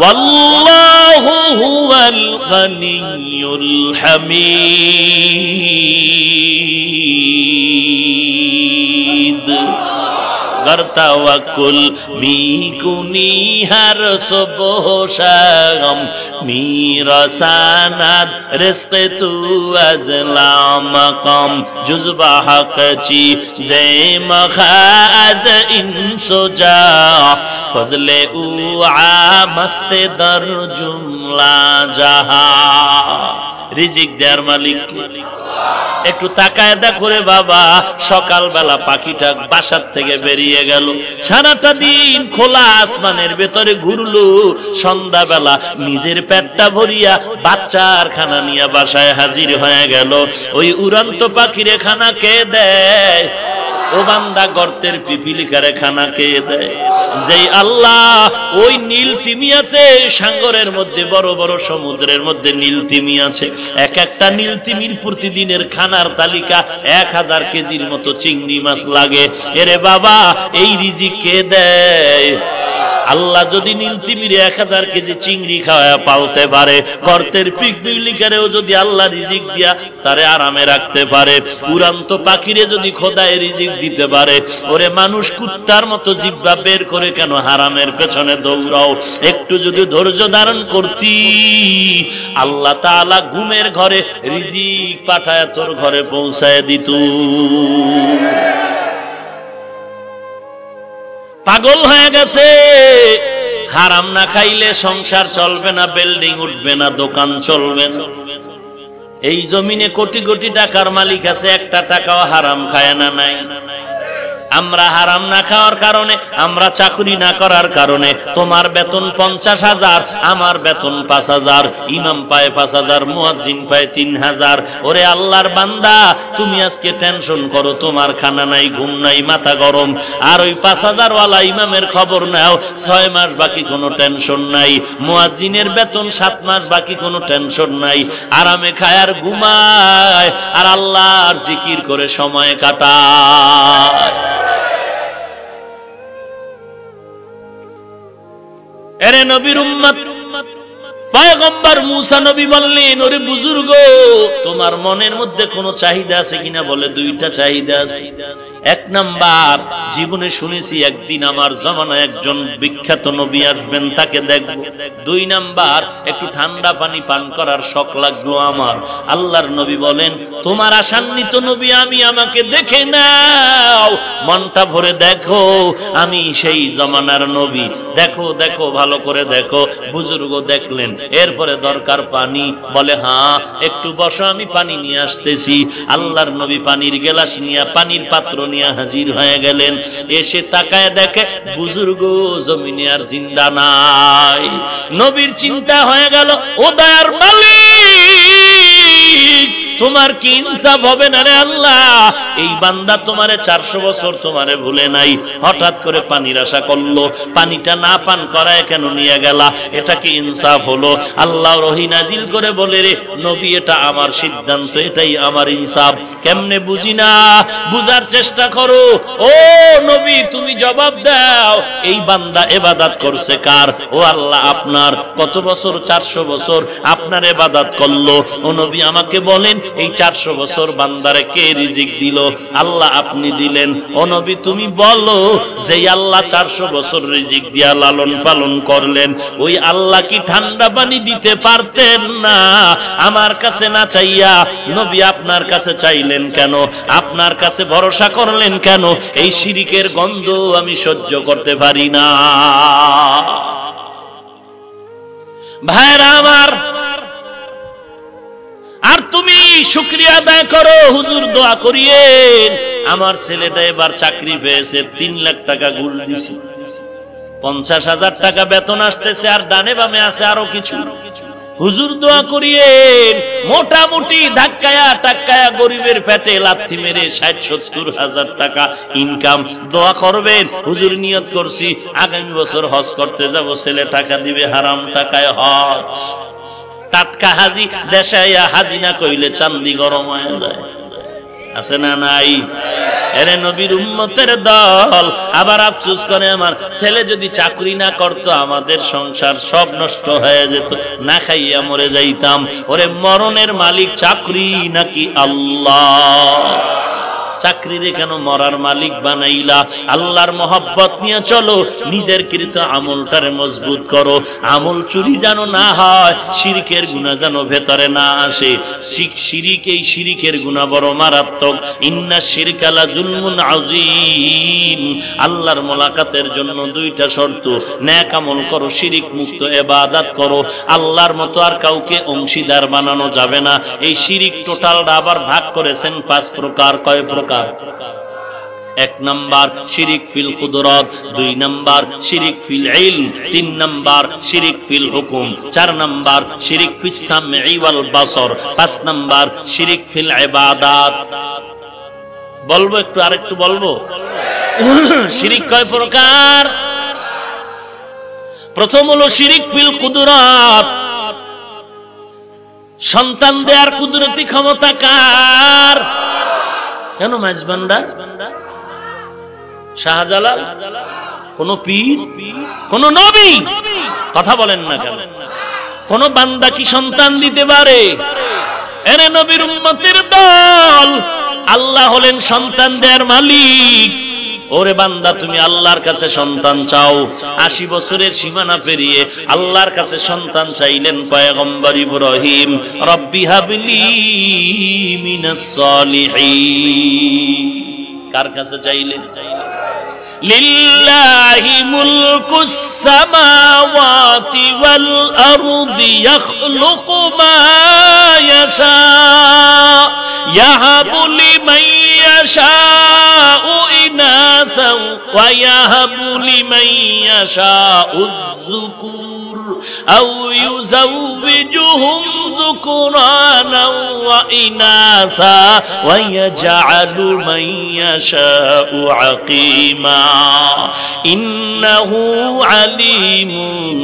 ওয়াল্লাহু হুয়াল গানিয়ুল হামিদ। তাওয়াক্কুল মিকুনি হার সুবহ শাম মিরাসানাত রিজক তু আজলা মাকাম জুজবা হাকচি জে মখাজ ইনসুজা ফজলে উ আমস্ত দর জুমলা জাহা। রিজিক দেয়ার মালিক একটু তাকায় দেখো রে বাবা, সকালবেলা পাখিটা বাসার থেকে বেরিয়ে গেল, সারাটা দিন খোলা আসমানের ভেতরে ঘুরলো, সন্ধ্যাবেলা নিজের পেটটা ভরিয়া বাচ্চার খানা নিয়ে বাসায় হাজির হয়ে গেল। ওই উড়ন্ত পাখিরে খানা কে দেয়? ও বান্দা গর্তের পিপিলিকারে খানা কে দেয়? যেই আল্লাহ ওই নীল তিমি আছে সাগরের মধ্যে, বড় বড় সমুদ্রের মধ্যে নীল তিমি আছে, এক একটা নীল তিমির প্রতিদিনের খানার তালিকা 1000 কেজির মতো চিংড়ি মাছ লাগে। এরে বাবা, এই রিজিক কে দেয়? আল্লাহ যদি নীল তিমিরে 1000 কেজি চিংড়ি খাওয়া পালতে পারে, গর্তের পিপিলিকারেও যদি আল্লাহ রিজিক দিয়া তারে আরামে রাখতে পারে, উড়ন্ত পাখিরে যদি খোদায় রিজিক দিতে পারে, ওরে মানুষ কুত্তার মতো জিহ্বা বের করে কেন হারামের পেছনে দৌড়াও? একটু যদি ধৈর্য ধারণ করতি, আল্লাহ তাআলা ঘুমের ঘরে রিজিক পাঠায় তোর ঘরে পৌঁছায় দিত। পাগল হয়ে গেছে, হারাম না খাইলে সংসার চলবে না, বিল্ডিং উঠবে না, দোকান চলবে না। এই জমিনে কোটি কোটি টাকার মালিক আছে, একটা টাকাও হারাম খায় না। নাই আমরা হারাম না খাওয়ার কারণে, আমরা চাকরি না করার কারণে তোমার বেতন 50,000, আমার বেতন 5,000, ইমাম পায় 5,000, মুয়াজ্জিন পায় 3,000। ওরে আল্লাহর বান্দা, তুমি আজকে টেনশন করো, তোমার খানা নাই, ঘুম নাই, মাথা গরম, আর ওই 5,000 ওয়ালা ইমামের খবর নাও, 6 মাস বাকি কোনো টেনশন নাই। মুয়াজ্জিনের বেতন 7 মাস বাকি কোনো টেনশন নাই। আরামে খায় আর ঘুমায় আর আল্লাহর জিকির করে সময় কাটায়। এরে নবীর উম্মত, পয়গম্বর মুসা নবী বললেন, ওরে বুজুর্গ, তোমার মনের মধ্যে কোনো চাহিদা আছে কিনা? বলে 2টা চাহিদা আছে। 1 নাম্বার, জীবনে শুনেছি একদিন আমার জমানায় একজন বিখ্যাত নবী আসবেন, তাকে দেখব। 2 নাম্বার, একটু ঠান্ডা পানি পান করার শখ লাগলো আমার। আল্লাহর নবী বলেন, তোমার আশান্বিত নবী আমি, আমাকে দেখে নাও, মনটা ভরে দেখো, আমি সেই জমানার নবী। দেখো দেখো, ভালো করে দেখো। বুজুর্গ দেখলেন, এরপরে দরকার পানি, বলে হ্যাঁ একটু বসো, আমি পানি নিয়ে আসতেছি। আল্লাহর নবী পানির গ্লাস নিয়ে, পানির পাত্র নিয়ে হাজির হয়ে গেলেন। এসে তাকায় দেখে বুজুর্গ জমিনে আর জিন্দা নাই। নবীর চিন্তা হয়ে গেল, ও দয়ার মালিক, তোমার কি ইনসাফ হবে না রে আল্লাহ? এই বান্দা তোমারে 400 বছর তোমারে ভুলে নাই, হঠাৎ করে পানির আশা করলো, পানিটা না পান করায় কেন নিয়ে গেলা? এটা কি ইনসাফ হলো? আল্লাহ ওহী নাজিল করে বলে, রে নবী, এটা আমার সিদ্ধান্ত, এটাই আমার ইনসাফ। কেমনে বুঝি না, বুঝার চেষ্টা করো। ও নবী, তুমি জবাব দাও, এই বান্দা ইবাদত করছে কার? ও আল্লাহ, আপনার। কত বছর? 400 বছর আপনার ইবাদত করলো। ও নবী, আমাকে বলেন এই 400 বছর বান্দারে কে রিজিক দিল? আল্লাহ আপনি দিলেন। ও নবী তুমি বলো, যে আল্লাহ 400 বছর রিজিক দিয়া লালন পালন করলেন, ওই আল্লাহ কি ঠান্ডা পানি দিতে পারতেন না? আমার কাছে না চাইয়া নবী আপনার কাছে চাইলেন কেন? আপনার কাছে ভরসা করলেন কেন? এই শিরিকের গন্ধ আমি সহ্য করতে পারি না। ভাইরা আমার, আর তুমি শুকরিয়া আদায় করো, হুজুর দোয়া করিয়েন, আমার ছেলেটা এবার চাকরি পেয়েছে, 3 লাখ টাকা ঘুষ দিছি, 50,000 টাকা বেতন আসতেছে, আর ডানে বামে আছে আরো কিছু। হুজুর দোয়া করিয়েন, মোটামুটি ধাক্কায়া টাক্কায়া গরিবের পেটে লাথি মেরে 60-70 হাজার টাকা ইনকাম। দোয়া করবেন, হুজুর নিয়ত করছি আগামী বছর হজ করতে যাব, ছেলে টাকা দিবে, হারাম টাকায় হজ। টাটকা হাজি দেশে হাজি না কইলে চান্দি গরম হয়ে যায়, আছে না নাই? এরে নবীর উম্মতের দল আবার আফসোস করে, আমার ছেলে যদি চাকরি না করত আমাদের সংসার সব নষ্ট হয়ে যেত, না খাইয়া মরে যাইতাম। ওরে মরণের মালিক চাকরি নাকি আল্লাহ? চাকরিরে কেন মরার মালিক বানাইলা? আল্লাহর মহব্বত নিয়ে চলো, নিজের কৃত আমলটারে মজবুত করো, আমল চুরি যেন না হয়, শিরকের গুনাহ যেন ভেতরে না আসে। শিরিক, এই শিরিকের গুনাহ বড় মারাত্মক। ইন্না শিরকা লা যুলমুন আযীম। আল্লাহর মোলাকাতের জন্য 2টা শর্ত, নেক আমল করো, শিরিক মুক্ত ইবাদত করো, আল্লাহর মতো আর কাউকে অংশীদার বানানো যাবে না। এই শিরিক টোটালটা আবার ভাগ করেছেন 5 প্রকার। কয় প্রকার? 1 নাম্বার শিরিক ফিল কুদরত, 2 নাম্বার শিরিক ফিল ইলম, 3 নাম্বার শিরিক ফিল হুকুম, 4 নাম্বার শিরিক ফিস সামঈ ওয়াল বাসর, 5 নাম্বার শিরিক ফিল ইবাদাত। বলবো একটু, আরেকটু বলবো। শিরিক কয় প্রকার? প্রথম হলো শিরিক ফিল কুদরত, সন্তান দেয়ার কুদরতি ক্ষমতা কার? কেন মাঝবান্ডা? শাহজালাল? কোন পীর? কোন নবী? কথা বলেন না কেন? কোন বান্দা কি সন্তান দিতে পারে? এরে নবীর উম্মতের দল, আল্লাহ হলেন সন্তান দেয়ার মালিক। ওরে বান্দা, তুমি আল্লাহর কাছে সন্তান চাও। 80 বছরের সীমানা পেরিয়ে আল্লাহর কাছে সন্তান চাইলেন পয়গম্বর ইব্রাহিম। রব্বি হাবলি মিনাস সালিহিন। কার কাছে চাইলেন? লিল্লাহি মুলকুস সামাওয়াতি ওয়াল আরদি ইয়াখলুকু মা ইয়াশা ইয়াহাবু লিমান ইয়াশাউ ইনাসা ওয়া ইয়াহাবু লিমান ইয়াশাউ যুকুর আও ইউযাওবিজুহুম যুকরানা ওয়া ইনাসা ওয়া ইয়াজআলু মান ইয়াশাউ আকিমা ইন্নাহু আলিমুন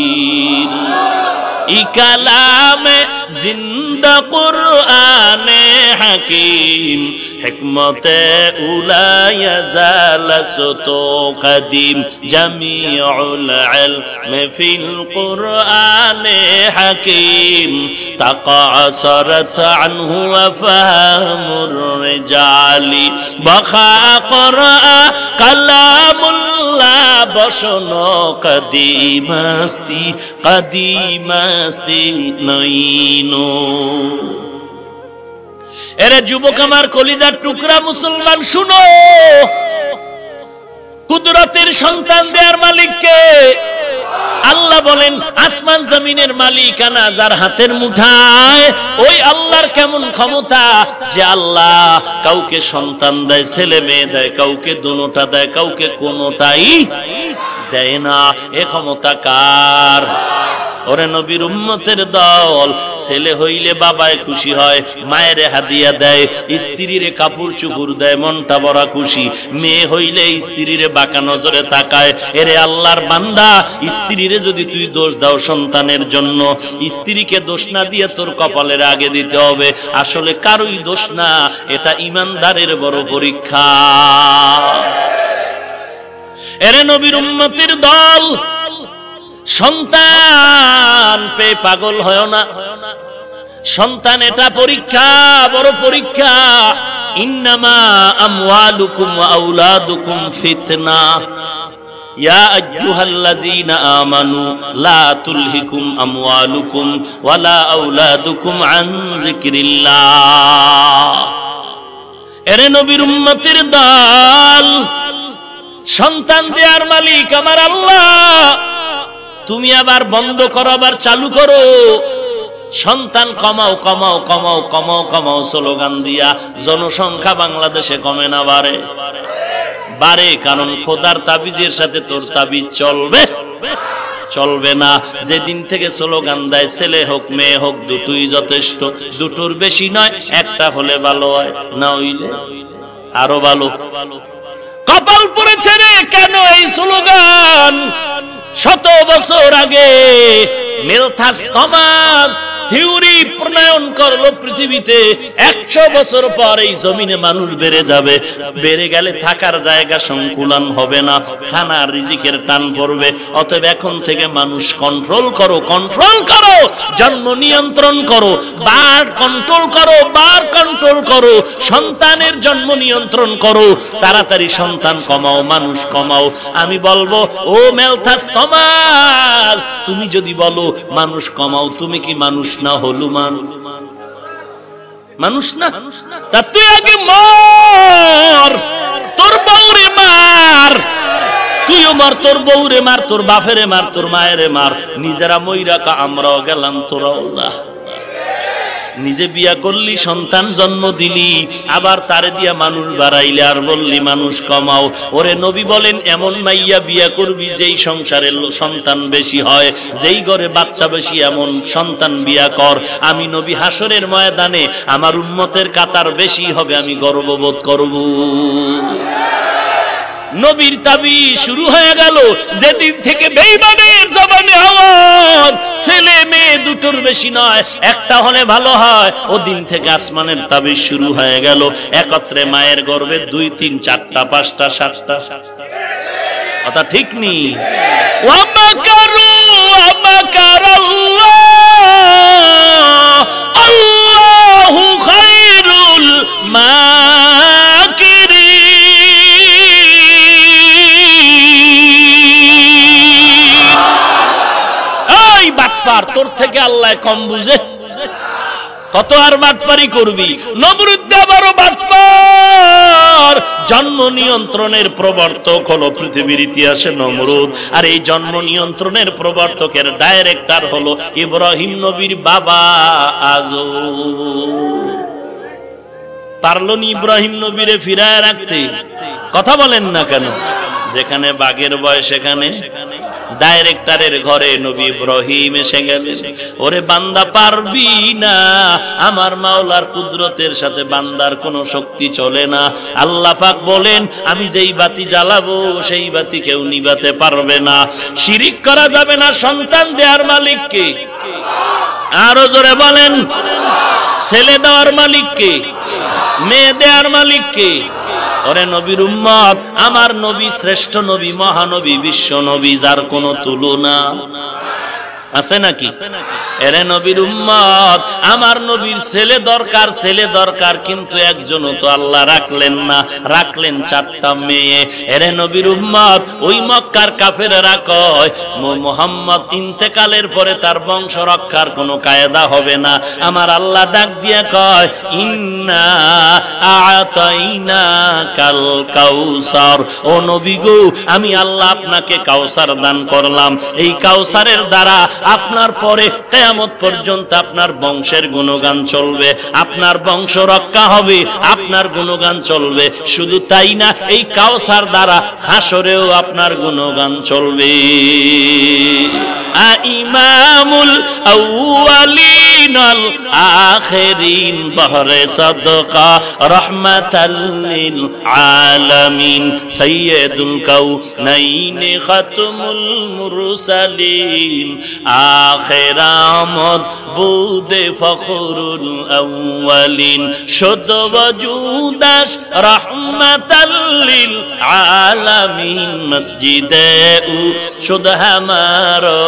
কাদির। ই কালামে জিন্দা কুরআনে হাকিম, হিকমতে উলা ইয়াজালাসতু কাদিম, জামিউল ইলমি ফিল কুরআনে হাকিম, তাকাসারাত আনহু আফহামুর রিজালি, বাখা করা কালামুল্লাহ বসন কাদিমাস্তি কাদিমাস্তি নইনো। এরে যুবক আমার, কলিজার টুকরা মুসলমান, শুনো, কুদরতের সন্তান দেয়ার মালিক কে? আল্লাহ বলেন আসমান জমিনের মালিকানা যার হাতের মুঠায়। ওই আল্লাহর কেমন ক্ষমতা যে আল্লাহ কাউকে সন্তান দেয়, ছেলে মেয়ে দেয়, কাউকে দুটোটা দেয়, কাউকে কোনোটাই দেয় না। এ ক্ষমতা কার? ওরে নবীর উম্মতের দল, ছেলে হইলে বাবায় খুশি হয়, মায়ের হাদিয়া দেয়, স্ত্রীরে কাপড় চুপড় দেয়, মনটা বড় খুশি। মেয়ে হইলে স্ত্রীরে বাঁকা নজরে তাকায়। এরে আল্লাহর বান্দা, স্ত্রীরে যদি তুই দোষ দাও সন্তানের জন্য, স্ত্রীকে দোষ না দিয়ে তোর কপালের আগে দিতে হবে। আসলে কারোই দোষ না, এটা ইমানদারের বড় পরীক্ষা। এরে নবীর উম্মতের দল, সন্তান পেয়ে পাগল হয় না। সন্তান এটা পরীক্ষা, বড় পরীক্ষা। ইন্নামা আমওয়ালুকুম ওয়া আওলাদুকুম ফিতনা ইয়া আইয়ুহাল্লাযীনা আমানু লা তুলহিকুম আমওয়ালুকুম ওয়ালা আওলাদুকুম আন যিকরিল্লাহ। এরে নবীর উম্মতের দল, সন্তান দেয়ার মালিক আমার আল্লাহ। তুমি আবার বন্ধ করো, আবার চালু করো। সন্তান কমাও কমাও কমাও কমাও কমাও স্লোগান দিয়া জনসংখ্যা বাংলাদেশে কমে না, বাড়ে বাড়ে। কারণ খোদার তাবিজের সাথে তোর তাবিজ চলবে চলবে না। যেদিন থেকে স্লোগান দেয় ছেলে হোক মেয়ে হোক দুটোই যথেষ্ট, দুটোর বেশি নয়, একটা হলে ভালো হয়, না হইলে আরো ভালো। কপাল পড়েছে রে কেন এই স্লোগান? 100 বছর আগে মেলথাস থমাস থিওরি প্রণয়ন করলো পৃথিবীতে। 100 বছর পর এই জমিনে মানুষ বেড়ে যাবে, বেড়ে গেলে থাকার জায়গা সংকুলান হবে না, খানার রিজিকের টান পড়বে। অতএব এখন থেকে মানুষ কন্ট্রোল করো, কন্ট্রোল করো, জন্ম নিয়ন্ত্রণ করো, বার কন্ট্রোল করো, বার কন্ট্রোল করো, সন্তানের জন্ম নিয়ন্ত্রণ করো, তাড়াতাড়ি সন্তান কমাও, মানুষ কমাও। আমি বলবো ও মেলথাস থমাস, তুমি যদি বলো মানুষ কমাও, তুমি কি মানুষ না? হলুমান মানুষ না? তা তুই আগে মর, তোর বউরে মার, তুইও মার, তোর বউরে মার, তোর বাপেরে মার, তোর মায়েরে মার। নিজেরা মইরা কা আমরাও গেলাম, তোরাও যা। নিজে বিয়া করলি, সন্তান জন্ম দিলি, আবার তারে দিয়া মানুষ বাড়াইলে আর বললি মানুষ কমাও। ওরে নবী বলেন এমন মাইয়া বিয়া করবি যেই সংসারের সন্তান বেশি হয়, যেই ঘরে বাচ্চা বেশি, এমন সন্তান বিয়া কর। আমি নবী হাসরের ময়দানে আমার উম্মতের কাতার বেশি হবে, আমি গর্ববোধ করব। নবীর দাবি শুরু হয়ে গেল। যেদিন থেকে বেঈমানের জবানে আওয়াজ ছেলে মেয়ে দুটোর বেশি নয়, একটা হলে ভালো হয়, ওদিন থেকে আসমানের দাবি শুরু হয়ে গেল। একত্রে মায়ের গর্ভে 2, 3, 4টা 5টা 7টা। কথা ঠিক নি? ওয়া মাকারু ওয়া মাকারাল্লাহ আল্লাহু খায়রুল তোর থেকে আল্লাহ কম বুঝে? কত আর বাটপারি করবি? নমরুদ আবারও বাটপার। জন্ম নিয়ন্ত্রণের প্রবর্তক হলো পৃথিবীর ইতিহাসে নমরুদ, আর এই জন্ম নিয়ন্ত্রণের প্রবর্তকের ডাইরেক্টর হলো ইব্রাহিম নবীর বাবা আজর। পারলো নি ইব্রাহিম নবীরে ফিরায় রাখতে? কথা বলেন না কেন? যেখানে বাঘের বয় সেখানে ডাইরেক্টরের ঘরে নবী ইব্রাহিম এসে গেলেন। ওরে বান্দা পারবি না, আমার মাওলার কুদরতের সাথে বান্দার কোনো শক্তি চলে না। আল্লাহ পাক বলেন আমি যেই বাতি জ্বালাবো সেই বাতি কেউ নিভাতে পারবে না। শিরিক করা যাবে না। সন্তান দেওয়ার মালিক কে? আরো জোরে বলেন। ছেলে দেওয়ার মালিক কে? মেয়ে দেওয়ার মালিক কে? ওরে নবীর উম্মত, আমার নবী শ্রেষ্ঠ নবী, মহানবী, বিশ্ব নবী, যার কোনো তুলনা আছে নাকি? এরে নবীর উম্মত, আমার নবীর ছেলে দরকার, ছেলে দরকার, কিন্তু একজনও তো আল্লাহ রাখলেন না, রাখলেন 4টা মেয়ে। এরে নবীর উম্মত, ওই মক্কার কাফেররা কয় মুহাম্মদ ইন্তেকালের পরে তার বংশ রক্ষার কোনো কায়দা হবে না। আমার আল্লাহ ডাক দিয়া কয় ইন্না আতাইনাকাল কাউসার। ও নবী গো, আমি আল্লাহ আপনাকে কাউসার দান করলাম। এই কাউসারের দ্বারা আপনার পরে কিয়ামত পর্যন্ত আপনার বংশের গুণগান চলবে, আপনার বংশ রক্ষা হবে, আপনার গুণগান চলবে। শুধু তাই না, এই কাউসার দ্বারা হাসরেও আপনার গুণগান চলবে। ইমামুল আউয়ালিন আল আখিরিন বহরে সাদকা রাহমাতাল লিল আলামিন সাইয়্যিদুল কাউনাইন খাতমুল মুরসালিন আখিরামত বুদে ফখরুল আউয়ালিন শুদ ওজুদাশ রহমাতাল লিল আলামিন মসজিদে উ শুদ হামারো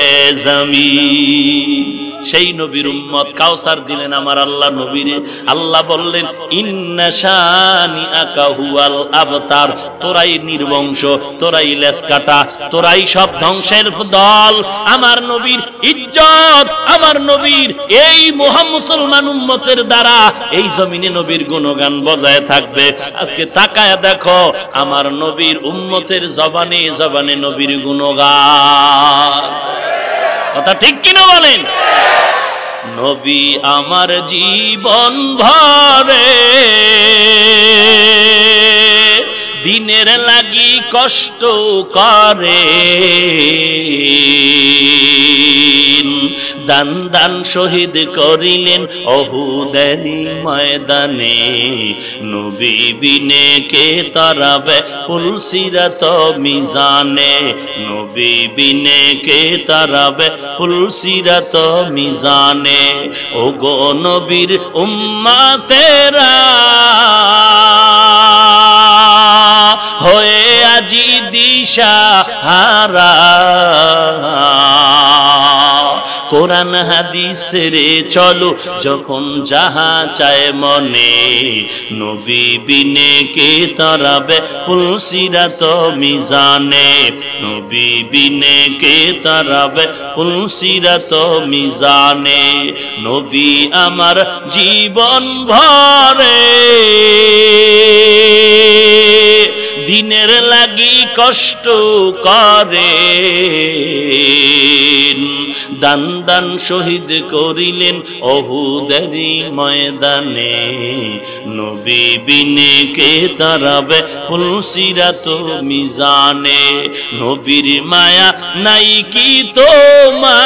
এ জমিন। সেই নবীর উম্মত কাউসার দিলেন আমার আল্লাহ নবীরে। আল্লাহ বললেন ইন্না শানিআকা হুয়াল আবতার, তোরাই নির্বংশ, তোরাই লেজ কাটা, তোরাই সব ধ্বংসের দল। আমার নবীর ইজ্জত, আমার নবীর এই মুসলমান উম্মতের দ্বারা এই জমিনে নবীর গুণগান বজায় থাকবে। আজকে তাকায় দেখো আমার নবীর উম্মতের জবানে জবানে নবীর গুণগান। কথা ঠিক কিনা বলেন? নবী আমার জীবন ভরে দিনের লাগি কষ্ট করে, দান দান শহীদ করিলেন অহুদেরই ময়দানে। নবী বিনে কে তারাবে ফুলসিরাত মিজানে, নবী বিনে কে তারাবে ফুলসিরাত মিজানে। ও গো নবীর উম্মতেরা হয়ে আজি দিশা হারা, কোরআন হাদিস রে চলো যখন যাহা চায় মনে। নবী বিনে কে তারাবে ফুলসিরাত মিজানে, নবী বিনে কে তারাবে ফুলসিরাত মিজানে। নবী আমার জীবন ভরে দিনের লাগি কষ্ট করে, দান দান শহীদ করিলেন অহুদেরই ময়দানে। নবী বিনে কে তারাবে ফুলসিরাত মিজানে। নবীর মায়া নাই কি তোমার,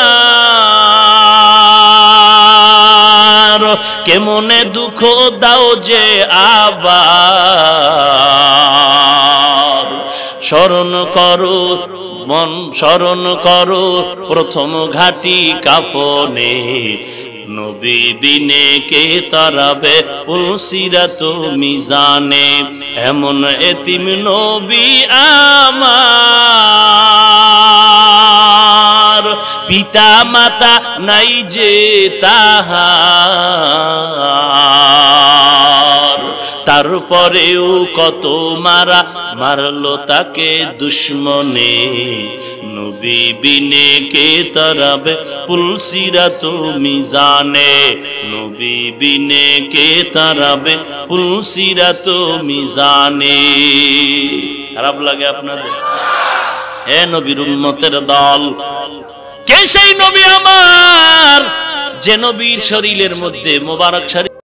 কেমনে দুঃখ দাও যে আবার। স্মরণ করো মন স্মরণ করো প্রথম ঘাটি কাফনে। নবী বিনে কে তারাবে ফুলসিরাত মিজানে। এমন এতিম নবী আমার, পিতা মাতা নাই যে তাহার। তারপরেও কত মারা মারলো তাকে দুশ্মনে। নবী বিনে কে তারাবে ফুলসিরাত মিজানে, নবী বিনে কে তারাবে ফুলসিরাত মিজানে। খারাপ লাগে আপনাদের? হে নবীর উম্মতের দল, কে সেই নবী আমার যে নবীর শরীরের মধ্যে মোবারক শরীর